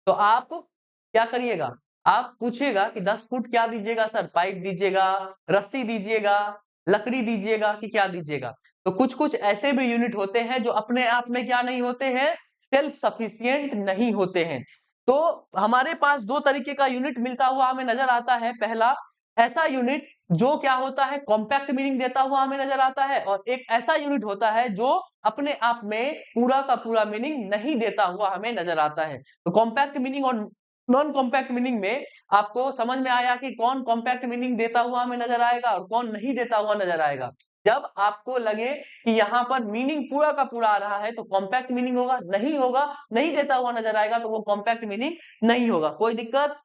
S1: तो आप क्या करिएगा? आप पूछिएगा कि 10 फुट क्या दीजिएगा सर? पाइप दीजिएगा, रस्सी दीजिएगा, लकड़ी दीजिएगा कि क्या दीजिएगा? तो कुछ कुछ ऐसे भी यूनिट होते हैं जो अपने आप में क्या नहीं होते हैं? सेल्फ सफिशिएंट नहीं होते हैं। तो हमारे पास दो तरीके का यूनिट मिलता हुआ हमें नजर आता है। पहला ऐसा यूनिट जो क्या होता है? कॉम्पैक्ट मीनिंग देता हुआ हमें नजर आता है, और एक ऐसा यूनिट होता है जो अपने आप में पूरा का पूरा मीनिंग नहीं देता हुआ हमें नजर आता है। तो कॉम्पैक्ट मीनिंग और नॉन कॉम्पैक्ट मीनिंग में आपको समझ में आया कि कौन कॉम्पैक्ट मीनिंग देता हुआ हमें नजर आएगा और कौन नहीं देता हुआ नजर आएगा। जब आपको लगे कि यहाँ पर मीनिंग पूरा का पूरा आ रहा है तो कॉम्पैक्ट मीनिंग होगा, नहीं होगा, नहीं देता हुआ नजर आएगा तो वो कॉम्पैक्ट मीनिंग नहीं होगा। कोई दिक्कत?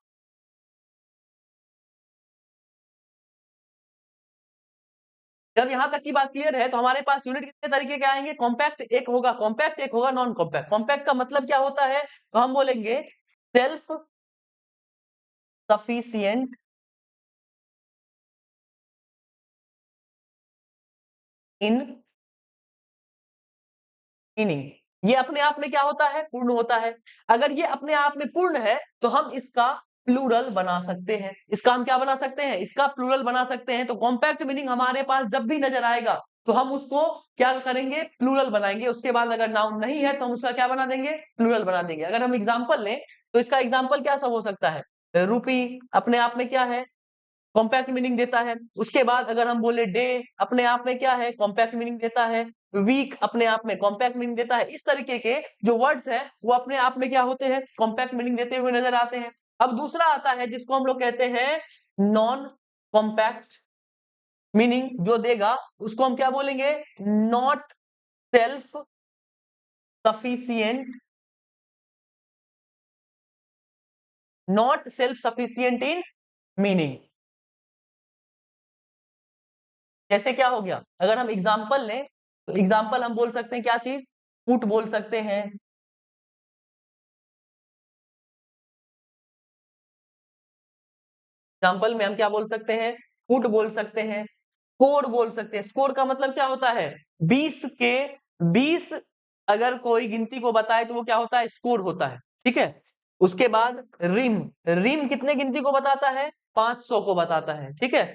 S1: जब यहां तक की बात क्लियर है तो हमारे पास यूनिट कितने तरीके के आएंगे? कॉम्पैक्ट एक होगा, कॉम्पैक्ट एक होगा, नॉन कॉम्पैक्ट। कॉम्पैक्ट का मतलब क्या होता है? तो हम बोलेंगे सेल्फ सफिशिएंट इन मीनिंग। ये अपने आप में क्या होता है? पूर्ण होता है। अगर ये अपने आप में पूर्ण है तो हम इसका प्लूरल बना सकते हैं। इसका हम क्या बना सकते हैं? इसका प्लूरल बना सकते हैं। तो कॉम्पैक्ट मीनिंग हमारे पास जब भी नजर आएगा तो हम उसको क्या करेंगे? प्लूरल बनाएंगे। उसके बाद अगर नाउन नहीं है तो हम उसका क्या बना देंगे? प्लूरल बना देंगे। अगर हम एग्जाम्पल लें तो इसका एग्जाम्पल क्या सब हो सकता है? रूपी अपने आप में क्या है? कॉम्पैक्ट मीनिंग देता है। उसके बाद अगर हम बोले डे, अपने आप में क्या है? कॉम्पैक्ट मीनिंग देता है। वीक अपने आप में कॉम्पैक्ट मीनिंग देता है। इस तरीके के जो वर्ड्स है वो अपने आप में क्या होते हैं? कॉम्पैक्ट मीनिंग देते हुए नजर आते हैं। अब दूसरा आता है जिसको हम लोग कहते हैं नॉन कॉम्पैक्ट मीनिंग, जो देगा उसको हम क्या बोलेंगे? Not self sufficient, not self sufficient in meaning. जैसे क्या हो गया? अगर हम एग्जाम्पल लें तो एग्जाम्पल हम बोल सकते हैं क्या चीज? फुट बोल सकते हैं। एग्जाम्पल में हम क्या बोल सकते हैं? फुट बोल सकते हैं। स्कोर बोल सकते हैं। स्कोर का मतलब क्या होता है? 20 के 20 अगर कोई गिनती को बताए तो वो क्या होता है? स्कोर होता है। ठीक है। उसके बाद रिम, रिम कितने गिनती को बताता है? 500 को बताता है। ठीक है।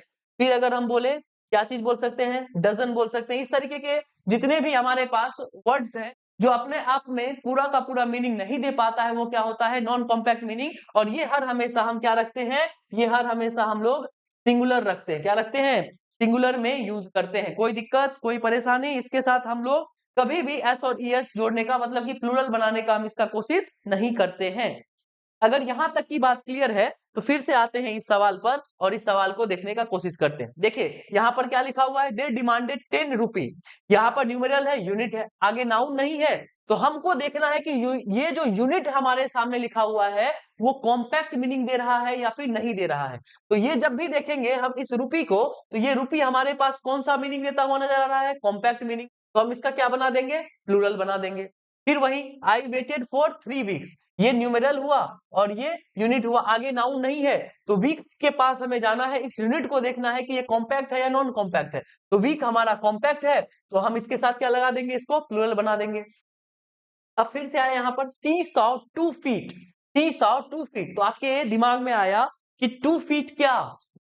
S1: फिर अगर हम बोले क्या चीज बोल सकते हैं? डजन बोल सकते हैं। इस तरीके के जितने भी हमारे पास वर्ड्स हैं जो अपने आप में पूरा का पूरा मीनिंग नहीं दे पाता है वो क्या होता है? Non compact meaning. और ये हर हमेशा हम क्या रखते हैं? ये हर हमेशा हम लोग सिंगुलर रखते हैं। क्या रखते हैं? सिंगुलर में यूज करते हैं। कोई दिक्कत, कोई परेशानी? इसके साथ हम लोग कभी भी एस और ईएस जोड़ने का मतलब कि प्लूरल बनाने का हम इसका कोशिश नहीं करते हैं। अगर यहां तक की बात क्लियर है तो फिर से आते हैं इस सवाल पर और इस सवाल को देखने का कोशिश करते हैं। देखिए यहाँ पर क्या लिखा हुआ है? दे डिमांडेड 10 रुपी। यहाँ पर न्यूमेरल है, यूनिट है, आगे नाउन नहीं है। तो हमको देखना है कि ये जो यूनिट हमारे सामने लिखा हुआ है वो कॉम्पैक्ट मीनिंग दे रहा है या फिर नहीं दे रहा है। तो ये जब भी देखेंगे हम इस रुपी को, तो ये रुपी हमारे पास कौन सा मीनिंग देता हुआ नजर आ रहा है? Compact meaning. तो हम इसका क्या बना देंगे? प्लूरल बना देंगे। फिर वही आई वेटेड फॉर 3 वीक्स, ये न्यूमेरल हुआ और ये यूनिट हुआ, आगे नाउन नहीं है। तो वीक के पास हमें जाना है, इस यूनिट को देखना है कि ये कॉम्पैक्ट है या नॉन कॉम्पैक्ट है। तो वीक हमारा कॉम्पैक्ट है, तो हम इसके साथ क्या लगा देंगे? इसको प्लूरल बना देंगे। अब फिर से आया यहाँ पर सी सॉ 2 फीट। सी सॉ 2 फीट, तो आपके दिमाग में आया कि 2 फीट क्या?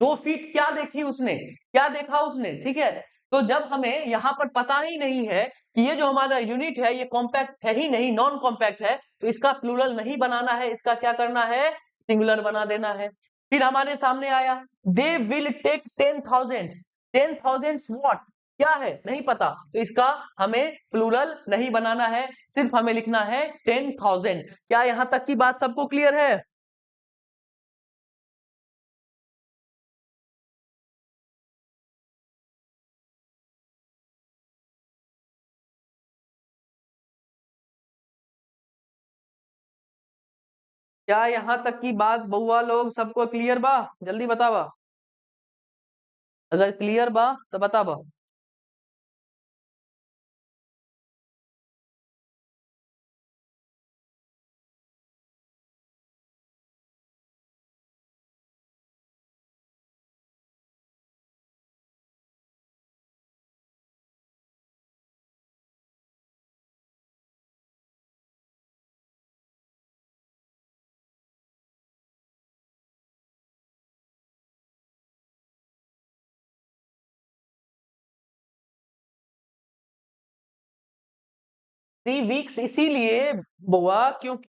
S1: 2 फीट क्या देखी उसने? क्या देखा उसने? ठीक है। तो जब हमें यहाँ पर पता ही नहीं है कि ये जो हमारा यूनिट है ये कॉम्पैक्ट है ही नहीं, नॉन कॉम्पैक्ट है, तो इसका प्लूरल नहीं बनाना है, इसका क्या करना है? सिंगुलर बना देना है। फिर हमारे सामने आया दे विल टेक 10,000। 10,000 व्हाट? क्या है? नहीं पता, तो इसका हमें प्लूरल नहीं बनाना है, सिर्फ हमें लिखना है 10,000। क्या यहां तक की बात सबको क्लियर है? क्या यहाँ तक की बात बउआ लोग सबको क्लियर बा? जल्दी बतावा, अगर क्लियर बा तो बतावा। 3 वीक्स इसीलिए बुआ, क्योंकि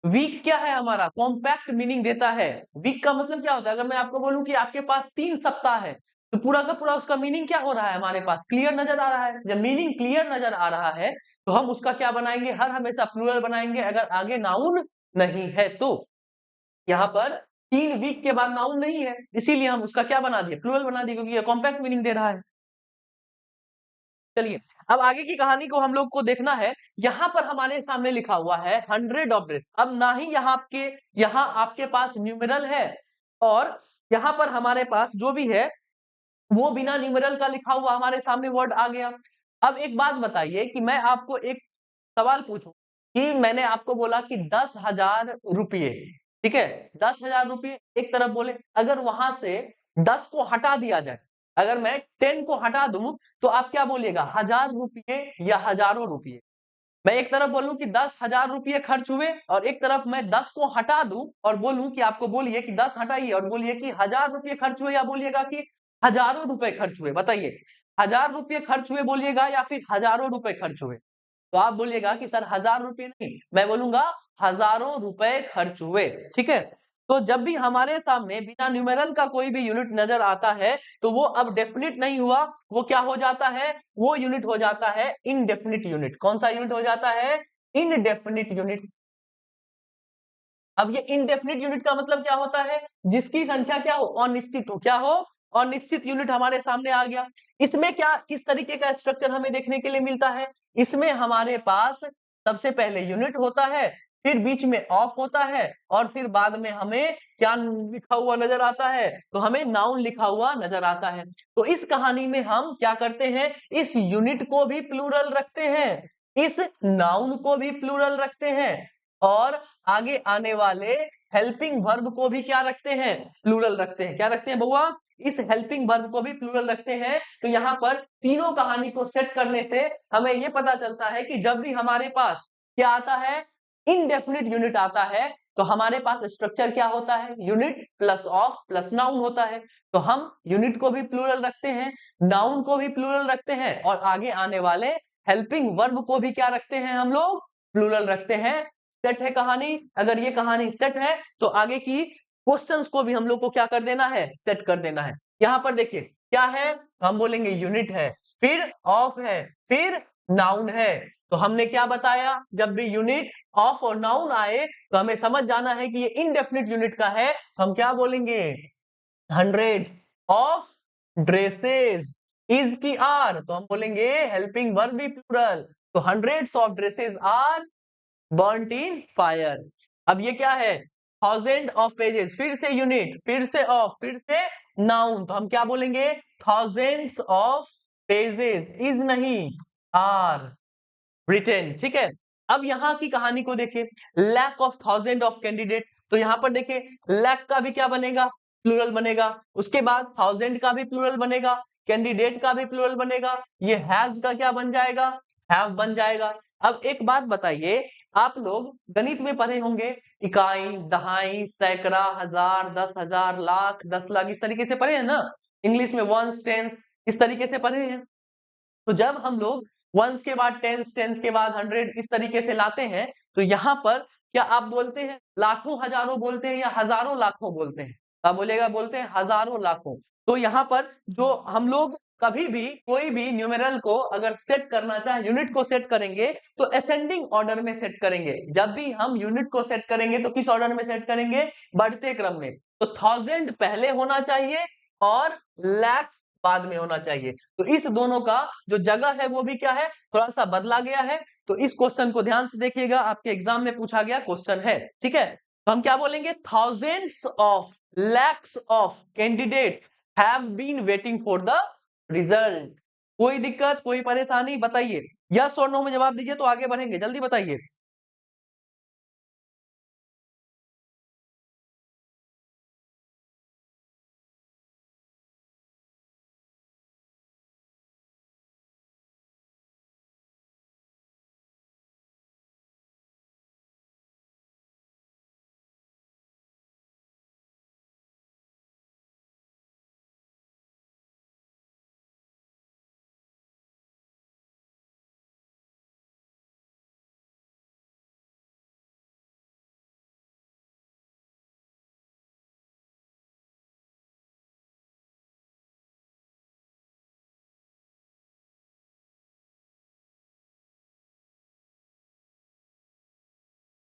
S1: वीक क्या है हमारा, कॉम्पैक्ट मीनिंग देता है। वीक का मतलब क्या होता है? अगर मैं आपको बोलूं कि आपके पास 3 सप्ताह है, तो पूरा का पूरा उसका मीनिंग क्या हो रहा है, हमारे पास क्लियर नजर आ रहा है। जब मीनिंग क्लियर नजर आ रहा है तो हम उसका क्या बनाएंगे, हर हमेशा प्लूरल बनाएंगे, अगर आगे नाउन नहीं है तो। यहाँ पर 3 वीक के बाद नाउन नहीं है, इसीलिए हम उसका क्या बना दिए, प्लूरल बना दिए, क्योंकि ये कॉम्पैक्ट मीनिंग दे रहा है। चलिए, अब आगे की कहानी को हम लोग को देखना है। यहाँ पर हमारे सामने लिखा हुआ है 100 ऑफ ड्रेस। अब ना ही यहाँ आपके पास न्यूमेरल है, और यहाँ पर हमारे पास जो भी है वो बिना न्यूमेरल का लिखा हुआ हमारे सामने वर्ड आ गया। अब एक बात बताइए कि मैं आपको एक सवाल पूछूं कि मैंने आपको बोला कि 10,000 रुपये, ठीक है, 10,000 रुपये एक तरफ बोले, अगर वहां से 10 को हटा दिया जाए, अगर मैं 10 को हटा दूं तो आप क्या बोलिएगा, 1,000 रुपये या हजारों रुपये? मैं एक तरफ बोलूं कि 10,000 रुपये खर्च हुए, और एक तरफ मैं 10 को हटा दूं और बोलूं कि आपको बोलिए कि 10 हटाइए और बोलिए कि 1,000 रुपये खर्च हुए, या बोलिएगा कि हजारों रुपए खर्च हुए? बताइए, 1,000 रुपये खर्च हुए बोलिएगा या फिर हजारों रुपए खर्च हुए? तो आप बोलिएगा कि सर 1,000 रुपये नहीं, मैं बोलूंगा हजारों रुपए खर्च हुए, ठीक है। तो जब भी हमारे सामने बिना न्यूमेरल का कोई भी यूनिट नजर आता है तो वो अब डेफिनिट नहीं हुआ, वो क्या हो जाता है, वो यूनिट हो जाता है इनडेफिनिट यूनिट। कौन सा यूनिट हो जाता है, इनडेफिनिट यूनिट। अब ये इनडेफिनिट यूनिट का मतलब क्या होता है, जिसकी संख्या क्या हो, अनिश्चित हो, क्या हो, अनिश्चित यूनिट हमारे सामने आ गया। इसमें क्या, किस तरीके का स्ट्रक्चर हमें देखने के लिए मिलता है, इसमें हमारे पास सबसे पहले यूनिट होता है, फिर बीच में ऑफ होता है, और फिर बाद में हमें क्या लिखा हुआ नजर आता है, तो हमें नाउन लिखा हुआ नजर आता है। तो इस कहानी में हम क्या करते हैं, इस यूनिट को भी प्लूरल रखते हैं, इस नाउन को भी प्लूरल रखते हैं, और आगे आने वाले हेल्पिंग वर्ब को भी क्या रखते हैं, प्लूरल रखते हैं। क्या रखते हैं बउआ, इस हेल्पिंग वर्ब को भी प्लूरल रखते हैं। तो यहाँ पर तीनों कहानी को सेट करने से हमें ये पता चलता है कि जब भी हमारे पास क्या आता है, इनडेफिनिट यूनिट आता है, तो हमारे पास स्ट्रक्चर क्या होता है, unit plus of plus noun होता है। तो हम यूनिट को भी प्लूरल रखते हैं, नाउन को भी प्लूरल रखते हैं, और आगे आने वाले हेल्पिंग वर्ब को भी क्या रखते हैं, हम लोग प्लूरल रखते हैं। सेट है कहानी, अगर ये कहानी सेट है तो आगे की क्वेश्चंस को भी हम लोग को क्या कर देना है, सेट कर देना है। यहाँ पर देखिए क्या है, हम बोलेंगे यूनिट है, फिर ऑफ है, फिर नाउन है। तो हमने क्या बताया, जब भी यूनिट ऑफ और नाउन आए तो हमें समझ जाना है कि ये इनडेफिनिट यूनिट का है। हम क्या बोलेंगे, 100 ऑफ ड्रेसेस, इज की आर, तो हम बोलेंगे हेल्पिंग वर्ब भी प्लूरल, तो 100 of dresses are burnt in fire. अब ये क्या है, 1000 ऑफ पेजेस, फिर से यूनिट, फिर से ऑफ, फिर से नाउन, तो हम क्या बोलेंगे, 1000 ऑफ पेजेस, इज नहीं, आर रिटेन, ठीक है। अब यहाँ की कहानी को देखिए, लैक ऑफ 1000 ऑफ कैंडिडेट, तो यहाँ पर देखिए लैक का भी क्या बनेगा, प्लूरल बनेगा, उसके बाद 1000 का भी प्लूरल बनेगा, कैंडिडेट का भी प्लूरल बनेगा, ये हैज का क्या बन जाएगा, हैव बन जाएगा। अब एक बात बताइए, आप लोग गणित में पढ़े होंगे, इकाई, दहाई, सैकड़ा, हजार, 10,000, लाख, 10 लाख, इस तरीके से पढ़े हैं ना, इंग्लिश में वंस, टेंस, इस तरीके से पढ़े हैं। तो जब हम लोग वंस के बाद टेंस, टेंस के बाद 100 इस तरीके से लाते हैं, तो यहाँ पर क्या आप बोलते हैं लाखों हजारों बोलते हैं या हजारों लाखों बोलते हैं, आप बोलेगा, बोलते हैं हजारों लाखों। तो यहाँ पर जो हम लोग कभी भी कोई भी न्यूमेरल को अगर सेट करना चाहे, यूनिट को सेट करेंगे तो असेंडिंग ऑर्डर में सेट करेंगे। जब भी हम यूनिट को सेट करेंगे तो किस ऑर्डर में सेट करेंगे, बढ़ते क्रम में। तो 1000 पहले होना चाहिए और लाख बाद में होना चाहिए। तो इस दोनों का जो जगह है वो भी क्या है, थोड़ा सा बदला गया है। तो इस क्वेश्चन को ध्यान से देखिएगा, आपके एग्जाम में पूछा गया क्वेश्चन है, ठीक है। तो हम क्या बोलेंगे, thousands of lakhs of candidates have been waiting for the result. कोई दिक्कत, कोई परेशानी बताइए, यस और नो में जवाब दीजिए तो आगे बढ़ेंगे, जल्दी बताइए।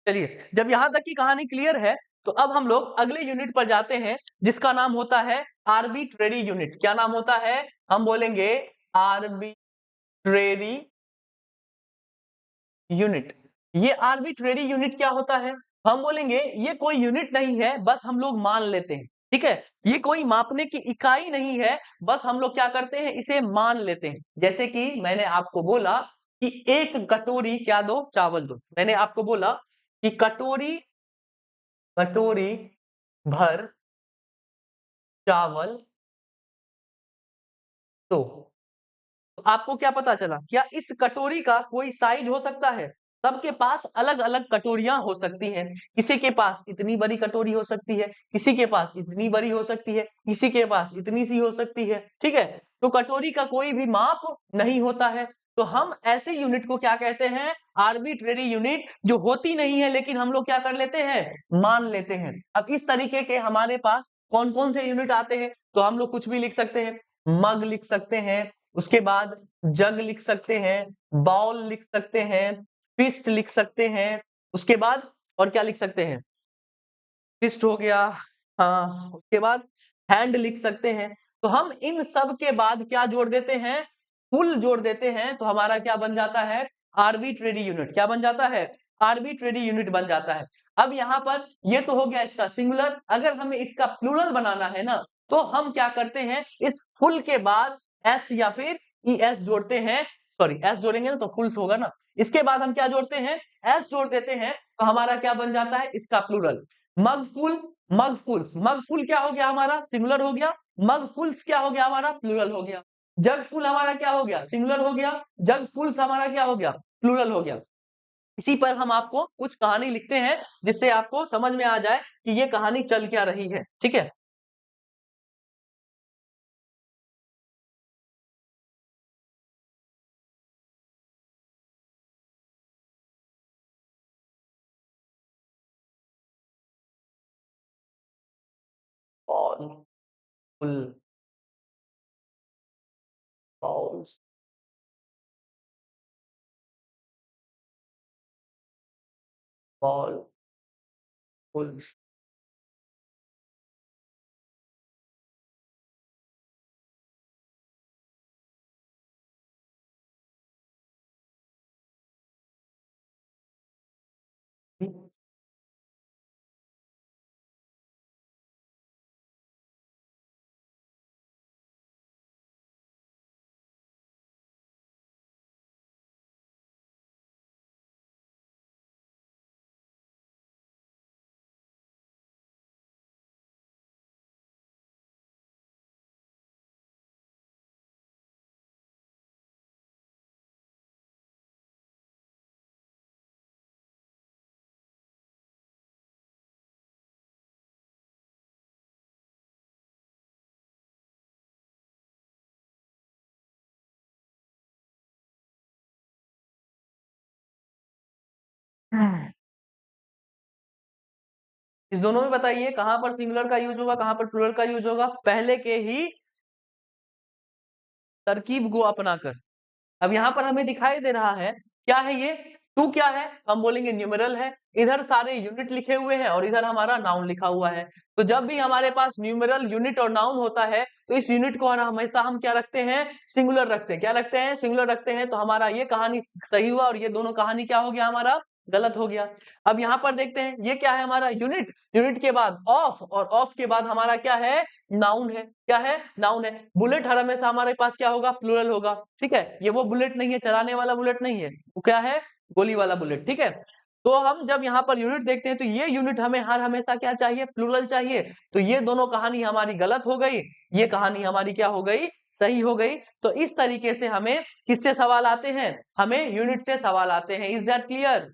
S1: चलिए, जब यहां तक की कहानी क्लियर है तो अब हम लोग अगले यूनिट पर जाते हैं, जिसका नाम होता है आर्बिट्रेरी यूनिट। क्या नाम होता है, हम बोलेंगे आर्बिट्रेरी यूनिट। ये आर्बिट्रेरी यूनिट क्या होता है, हम बोलेंगे ये कोई यूनिट नहीं है, बस हम लोग मान लेते हैं, ठीक है। ये कोई मापने की इकाई नहीं है, बस हम लोग क्या करते हैं, इसे मान लेते हैं। जैसे कि मैंने आपको बोला कि एक कटोरी क्या दो, चावल दो। मैंने आपको बोला कि कटोरी कटोरी भर चावल दो। तो आपको क्या पता चला, क्या इस कटोरी का कोई साइज हो सकता है? सबके पास अलग अलग कटोरियां हो सकती हैं। किसी के पास इतनी बड़ी कटोरी हो सकती है, किसी के पास इतनी बड़ी हो सकती है, किसी के पास इतनी सी हो सकती है, ठीक है। तो कटोरी का कोई भी माप नहीं होता है। तो हम ऐसे यूनिट को क्या कहते हैं, आर्बिट्रेरी यूनिट, जो होती नहीं है लेकिन हम लोग क्या कर लेते हैं, मान लेते हैं। अब इस तरीके के हमारे पास कौन कौन से यूनिट आते हैं, तो हम लोग कुछ भी लिख सकते हैं, मग लिख सकते हैं, उसके बाद जग लिख सकते हैं, बाउल लिख सकते हैं, फिस्ट लिख सकते हैं, उसके बाद और क्या लिख सकते हैं, फिस्ट हो गया, हाँ, उसके बाद हैंड लिख सकते हैं। तो हम इन सब के बाद क्या जोड़ देते हैं, फुल जोड़ देते हैं, तो हमारा क्या बन जाता है, आर्बिट्रेरी यूनिट। क्या बन जाता है, आर्बिट्रेरी यूनिट बन जाता है। अब यहाँ पर ये तो हो गया इसका सिंगुलर। अगर हमें इसका प्लूरल बनाना है ना, तो हम क्या करते हैं, इस फुल के बाद एस या फिर ई एस जोड़ते हैं। सॉरी, एस जोड़ेंगे ना तो फुल्स होगा ना, इसके बाद हम क्या जोड़ते हैं, एस जोड़ देते हैं, तो हमारा क्या बन जाता है, इसका प्लूरल। मगफुल, मगफुल्स, मगफुल क्या हो गया हमारा, सिंगुलर हो गया। मगफुल्स क्या हो गया हमारा, प्लूरल हो गया। जगफुल हमारा क्या हो गया, सिंगुलर हो गया। जगफुल्स हमारा क्या हो गया, प्लूरल हो गया। इसी पर हम आपको कुछ कहानी लिखते हैं, जिससे आपको समझ में आ जाए कि ये कहानी चल क्या रही है, ठीक है। और फुल, बाउल्स, बॉल, फुल्स। इस दोनों में बताइए कहां पर सिंगुलर का यूज होगा, कहां पर प्लूरल का यूज होगा, पहले के ही तरकीब को अपनाकर। अब यहाँ पर हमें दिखाई दे रहा है, क्या है ये, टू क्या है, हम बोलेंगे न्यूमेरल है। इधर सारे यूनिट लिखे हुए हैं और इधर हमारा नाउन लिखा हुआ है। तो जब भी हमारे पास न्यूमेरल, यूनिट और नाउन होता है, तो इस यूनिट को हमेशा हम क्या रखते हैं, सिंगुलर रखते हैं। क्या रखते हैं, सिंगुलर रखते हैं। तो हमारा ये कहानी सही हुआ और ये दोनों कहानी क्या हो गया हमारा, गलत हो गया। अब यहाँ पर देखते हैं ये क्या है हमारा यूनिट, यूनिट के बाद ऑफ और ऑफ के बाद हमारा क्या है, नाउन है। क्या है, नाउन है। बुलेट हर हमेशा हमारे पास क्या होगा, प्लूरल होगा। ठीक है, ये वो बुलेट नहीं है, चलाने वाला बुलेट नहीं है, वो क्या है, गोली वाला बुलेट। ठीक है, तो हम जब यहाँ पर यूनिट देखते हैं तो ये यूनिट हमें हर हमेशा क्या चाहिए, प्लूरल चाहिए। तो ये दोनों कहानी हमारी गलत हो गई, ये कहानी हमारी क्या हो गई, सही हो गई। तो इस तरीके से हमें किससे सवाल आते हैं, हमें यूनिट से सवाल आते हैं। Is that clear?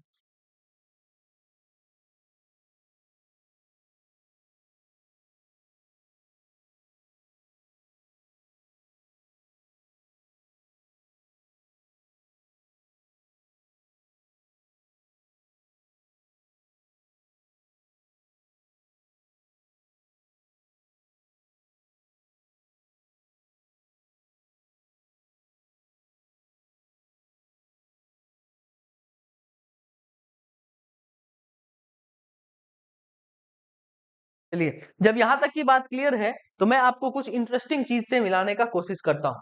S1: चलिए, जब यहां तक की बात क्लियर है तो मैं आपको कुछ इंटरेस्टिंग चीज से मिलाने का कोशिश करता हूं,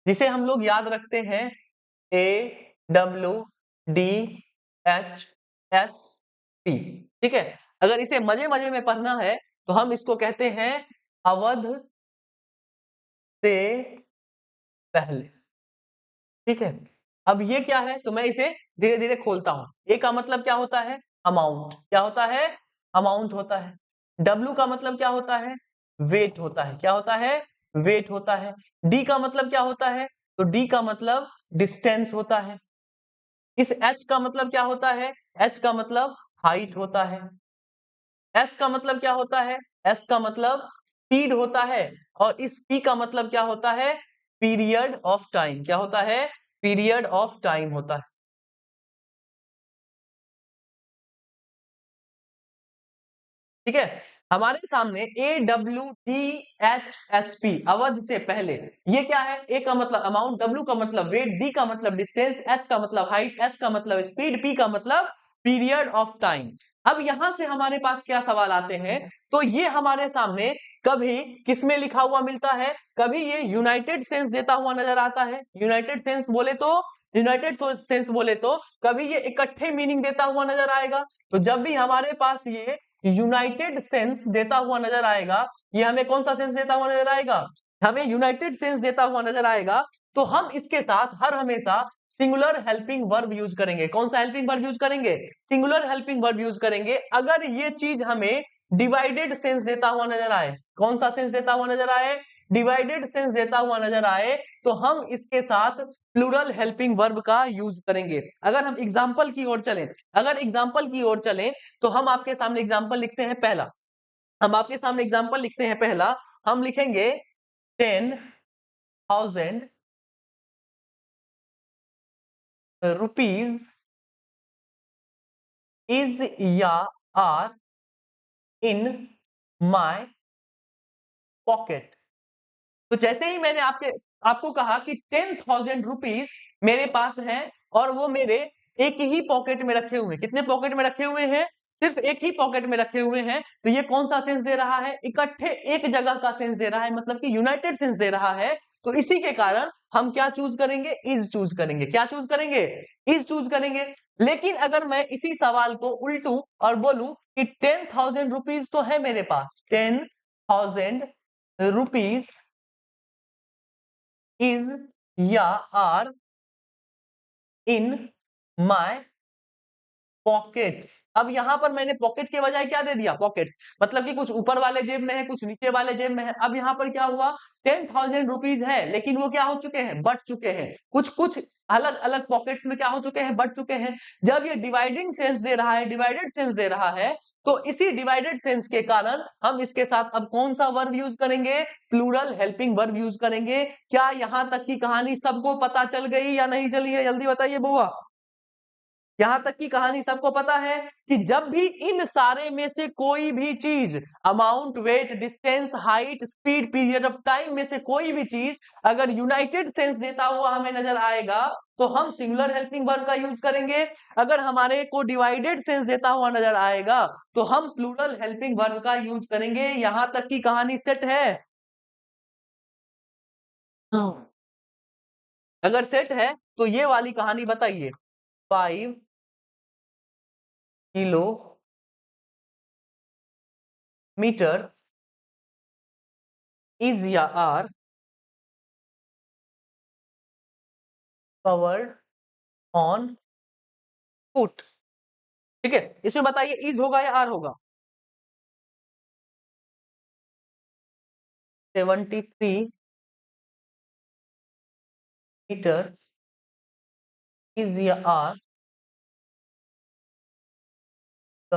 S1: जिसे हम लोग याद रखते हैं AWDHSP। ठीक है, अगर इसे मजे मजे में पढ़ना है तो हम इसको कहते हैं अवध से पहले। ठीक है, अब ये क्या है तो मैं इसे धीरे धीरे खोलता हूं। ए का मतलब क्या होता है, अमाउंट। क्या होता है, अमाउंट होता है। डब्ल्यू का मतलब क्या होता है, वेट होता है। क्या होता है, वेट होता है। डी का मतलब क्या होता है, तो डी का मतलब डिस्टेंस होता है। इस एच का मतलब क्या होता है, एच का मतलब हाइट होता है। एस का मतलब क्या होता है, एस का मतलब स्पीड होता है। और इस पी का मतलब क्या होता है, पीरियड ऑफ टाइम। क्या होता है, पीरियड ऑफ टाइम होता है। ठीक है, हमारे सामने AWDHSP अवध से पहले, ये क्या है, ए का मतलब अमाउंट, डब्ल्यू का मतलब वेट, डी का मतलब डिस्टेंस, एच का मतलब हाइट, एस का मतलब स्पीड, पी का मतलब पीरियड ऑफ टाइम। अब यहां से हमारे पास क्या सवाल आते हैं, तो ये हमारे सामने कभी किसमें लिखा हुआ मिलता है, कभी ये यूनाइटेड सेंस देता हुआ नजर आता है। यूनाइटेड सेंस बोले तो, यूनाइटेड सेंस बोले तो कभी ये इकट्ठे मीनिंग देता हुआ नजर आएगा। तो जब भी हमारे पास ये यूनाइटेड सेंस देता हुआ नजर आएगा, ये हमें कौन सा सेंस देता हुआ नजर आएगा, हमें यूनाइटेड सेंस देता हुआ नजर आएगा, तो हम इसके साथ हर हमेशा सिंगुलर हेल्पिंग वर्ब यूज करेंगे। कौन सा हेल्पिंग वर्ब यूज करेंगे, सिंगुलर हेल्पिंग वर्ब यूज करेंगे। अगर ये चीज हमें डिवाइडेड सेंस देता हुआ नजर आए, कौन सा सेंस देता हुआ नजर आए, डिवाइडेड सेंस देता हुआ नजर आए, तो हम इसके साथ प्लूरल हेल्पिंग वर्ब का यूज करेंगे। अगर हम एग्जाम्पल की ओर चलें, अगर एग्जाम्पल की ओर चलें तो हम आपके सामने एग्जाम्पल लिखते हैं पहला, हम आपके सामने एग्जाम्पल लिखते हैं पहला, हम लिखेंगे 10,000 रुपीज इज या आर इन माई पॉकेट। तो जैसे ही मैंने आपको कहा कि 10,000 रुपीज मेरे पास है और वो मेरे एक ही पॉकेट में रखे हुए हैं, कितने पॉकेट में रखे हुए हैं, सिर्फ एक ही पॉकेट में रखे हुए हैं, तो ये कौन सा सेंस दे रहा है, इकट्ठे एक जगह का सेंस दे रहा है, मतलब कि यूनाइटेड सेंस दे रहा है। तो इसी के कारण हम क्या चूज करेंगे, इज चूज करेंगे। क्या चूज करेंगे, इज चूज करेंगे। लेकिन अगर मैं इसी सवाल को उल्टू और बोलूं कि 10,000 रुपीज तो है मेरे पास, 10,000 रुपीज इज या आर इन माई पॉकेट्स। अब यहां पर मैंने पॉकेट के बजाय क्या दे दिया, पॉकेट्स, मतलब कि कुछ ऊपर वाले जेब में है, कुछ नीचे वाले जेब में है। अब यहां पर क्या हुआ, 10,000 रुपीज है लेकिन वो क्या हो चुके हैं, बट चुके हैं, कुछ कुछ अलग अलग पॉकेट्स में क्या हो चुके हैं, बट चुके हैं। जब ये डिवाइडिंग सेंस दे रहा है, डिवाइडेड सेंस दे रहा है, तो इसी डिवाइडेड सेंस के कारण हम इसके साथ अब कौन सा वर्ब यूज करेंगे, प्लूरल हेल्पिंग वर्ब यूज करेंगे। क्या यहां तक की कहानी सबको पता चल गई या नहीं चली है, जल्दी बताइए बुआ। यहां तक की कहानी सबको पता है कि जब भी इन सारे में से कोई भी चीज, amount, weight, distance, height, speed, period of time में से कोई भी चीज अगर यूनाइटेड सेंस देता हुआ हमें नजर आएगा तो हम सिंगुलर हेल्पिंग वर्ब का यूज करेंगे। अगर हमारे को डिवाइडेड सेंस देता हुआ नजर आएगा तो हम प्लूरल हेल्पिंग वर्ब का यूज करेंगे। यहां तक की कहानी सेट है। हाँ। अगर सेट है तो ये वाली कहानी बताइए, 5 किलोमीटर इज या आर कवर्ड ऑन फुट। ठीक है, इसमें बताइए इज होगा या आर होगा? 73 मीटर इज या are the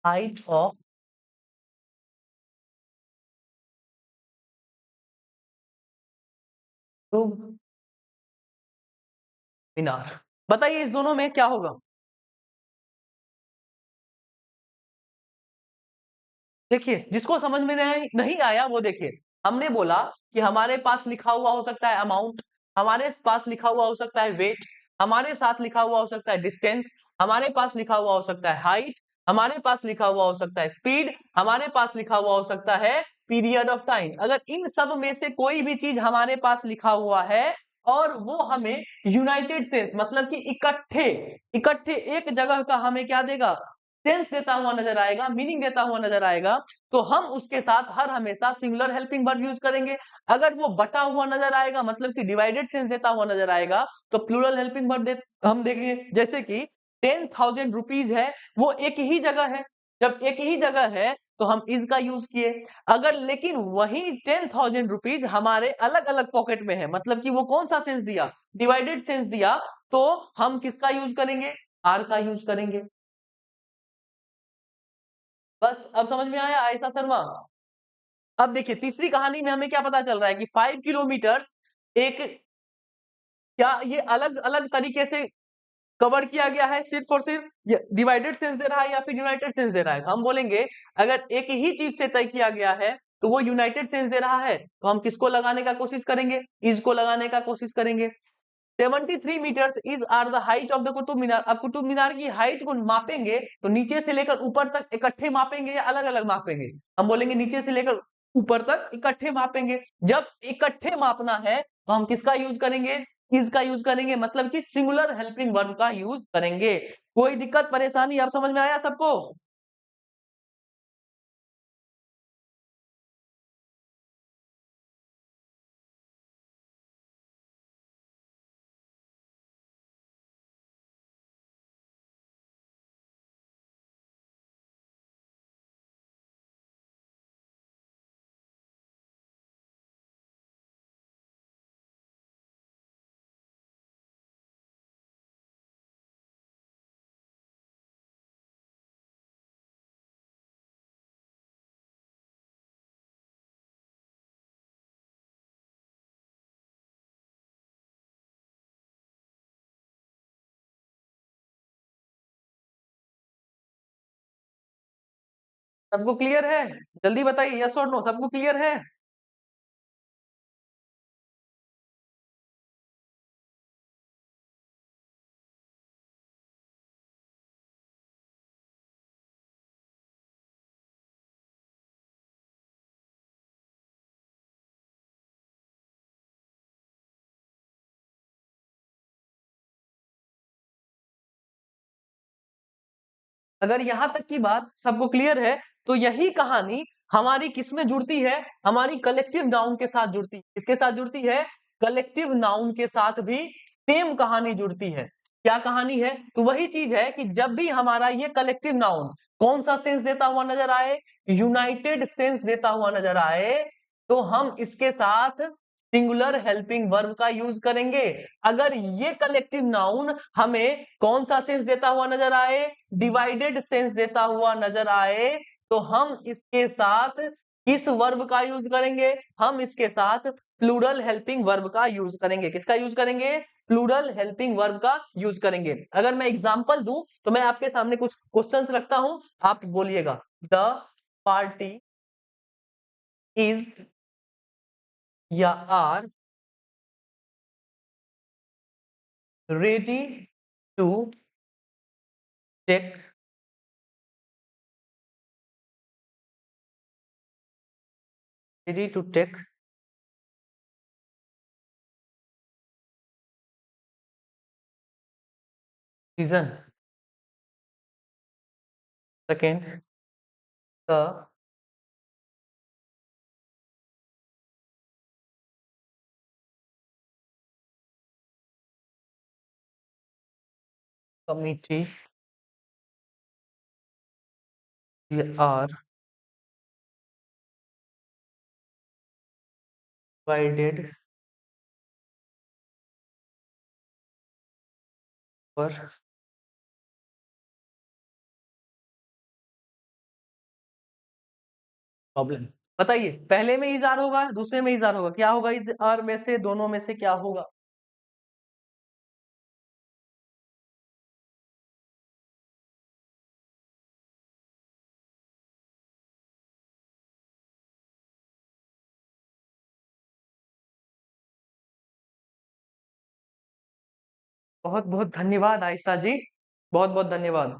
S1: height of Qutub Minar. बताइए इस दोनों में क्या होगा? देखिए जिसको समझ में नहीं आया वो देखिए, हमने बोला कि हमारे पास लिखा हुआ हो सकता है अमाउंट, हमारे पास लिखा हुआ हो सकता है वेट, हमारे साथ लिखा हुआ हो सकता है डिस्टेंस, हमारे पास लिखा हुआ हो सकता है हाइट, हमारे पास लिखा हुआ हो सकता है स्पीड, हमारे पास लिखा हुआ हो सकता है पीरियड ऑफ टाइम। अगर इन सब में से कोई भी चीज हमारे पास लिखा हुआ है और वो हमें यूनाइटेड सेंस मतलब कि इकट्ठे इकट्ठे एक जगह का हमें क्या देगा, सेंस देता हुआ नजर आएगा, मीनिंग देता हुआ नजर आएगा, तो हम उसके साथ हर हमेशा सिंगुलर हेल्पिंग वर्ब यूज करेंगे। अगर वो बटा हुआ नजर आएगा मतलब कि डिवाइडेड सेंस देता हुआ नजर आएगा तो प्लूरल हेल्पिंग वर्ब हम देखेंगे। जैसे कि 10,000 रुपीज है, वो एक ही जगह है, जब एक ही जगह है तो हम इज का यूज किए। अगर लेकिन वही 10,000 रुपीज हमारे अलग अलग पॉकेट में है मतलब कि वो कौन सा सेंस दिया, डिवाइडेड सेंस दिया, तो हम किसका यूज करेंगे, आर का यूज करेंगे। बस अब समझ में आया आयशा शर्मा? अब देखिए तीसरी कहानी में हमें क्या पता चल रहा है कि 5 किलोमीटर एक, क्या ये अलग अलग तरीके से कवर किया गया है, सिर्फ और सिर्फ डिवाइडेड सेंस दे रहा है या फिर यूनाइटेड सेंस दे रहा है? तो हम बोलेंगे अगर एक ही चीज से तय किया गया है तो वो यूनाइटेड सेंस दे रहा है, तो हम किसको लगाने का कोशिश करेंगे, इज को लगाने का कोशिश करेंगे। 73 meters is are the height of the Qutub Minar. अब कुतुब मीनार की हाइट को मापेंगे तो नीचे से लेकर ऊपर तक इकट्ठे मापेंगे या अलग अलग मापेंगे? हम बोलेंगे नीचे से लेकर ऊपर तक इकट्ठे मापेंगे। जब इकट्ठे मापना है तो हम किसका यूज करेंगे, इज का यूज करेंगे, मतलब कि सिंगुलर हेल्पिंग वर्ब का यूज करेंगे। कोई दिक्कत परेशानी अब समझ में आया सबको? सबको क्लियर है? जल्दी बताइए यस और नो, सबको क्लियर है? अगर यहां तक की बात सबको क्लियर है तो यही कहानी हमारी किस में जुड़ती है, हमारी कलेक्टिव नाउन के साथ जुड़ती है। किसके साथ जुड़ती है, कलेक्टिव नाउन के साथ भी सेम कहानी जुड़ती है। क्या कहानी है, तो वही चीज है कि जब भी हमारा ये कलेक्टिव नाउन कौन सा सेंस देता हुआ नजर आए, यूनाइटेड सेंस देता हुआ नजर आए, तो हम इसके साथ सिंगुलर हेल्पिंग वर्ब का यूज करेंगे। अगर ये कलेक्टिव नाउन हमें कौन सा सेंस देता हुआ नजर आए, डिवाइडेड सेंस देता हुआ नजर आए, तो हम इसके साथ किस वर्ब का यूज करेंगे, हम इसके साथ प्लूरल हेल्पिंग वर्ब का यूज करेंगे। किसका यूज करेंगे, प्लूरल हेल्पिंग वर्ब का यूज करेंगे। अगर मैं एग्जांपल दूं तो मैं आपके सामने कुछ क्वेश्चंस रखता हूं, आप बोलिएगा। द पार्टी इज या are ready to take, ready to take reason second the committee are divided for problem. बताइए, पहले में इजार होगा, दूसरे में इजार होगा, क्या होगा इस आर में से, दोनों में से क्या होगा? बहुत बहुत धन्यवाद आयशा जी, बहुत बहुत धन्यवाद।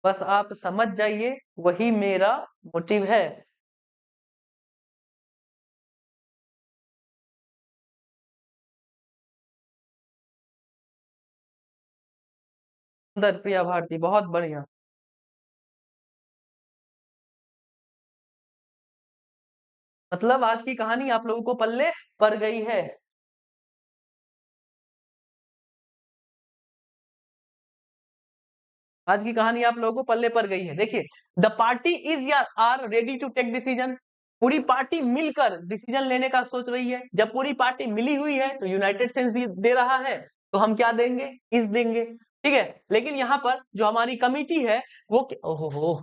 S1: बस आप समझ जाइए, वही मेरा मोटिव है। सुंदर प्रिया भारती, बहुत बढ़िया। मतलब आज की कहानी आप लोगों को पल्ले पड़ गई है। आज की कहानी आप लोगों को पल्ले पड़ गई है। देखिए, द पार्टी इज या are ready to take decision. पूरी पार्टी मिलकर डिसीजन लेने का सोच रही है। जब पूरी पार्टी मिली हुई है तो यूनाइटेड सेंस दे रहा है, तो हम क्या देंगे? इस देंगे, ठीक है। लेकिन यहाँ पर जो हमारी कमिटी है वो ओहो हो,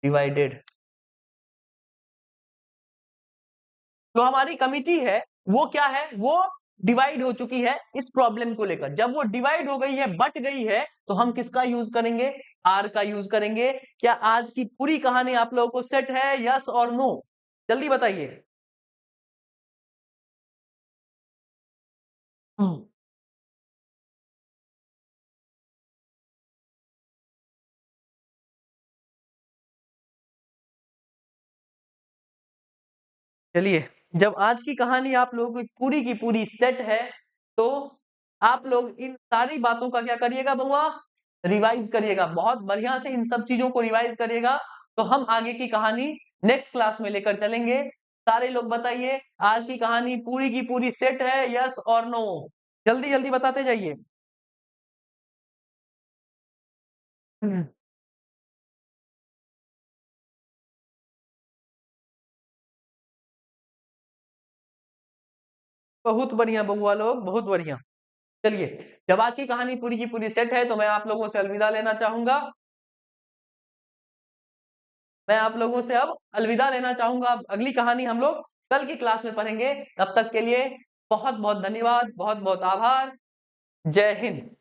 S1: डिवाइडेड। जो हमारी कमिटी है वो क्या है? वो डिवाइड हो चुकी है इस प्रॉब्लम को लेकर। जब वो डिवाइड हो गई है, बट गई है, तो हम किसका यूज करेंगे? आर का यूज करेंगे। क्या आज की पूरी कहानी आप लोगों को सेट है? यस और नो? जल्दी बताइए। हम्म, चलिए, जब आज की कहानी आप लोगों की पूरी सेट है, तो आप लोग इन सारी बातों का क्या करिएगा बउआ? रिवाइज करिएगा, बहुत बढ़िया से इन सब चीजों को रिवाइज करिएगा। तो हम आगे की कहानी नेक्स्ट क्लास में लेकर चलेंगे। सारे लोग बताइए, आज की कहानी पूरी की पूरी सेट है? यस और नो? जल्दी जल्दी बताते जाइए। बहुत बढ़िया बउआ लोग, बहुत बढ़िया। चलिए, जब आज की कहानी पूरी की पूरी सेट है तो मैं आप लोगों से अलविदा लेना चाहूंगा। मैं आप लोगों से अब अलविदा लेना चाहूंगा। अब अगली कहानी हम लोग कल की क्लास में पढ़ेंगे। तब तक के लिए बहुत बहुत धन्यवाद, बहुत बहुत आभार। जय हिंद।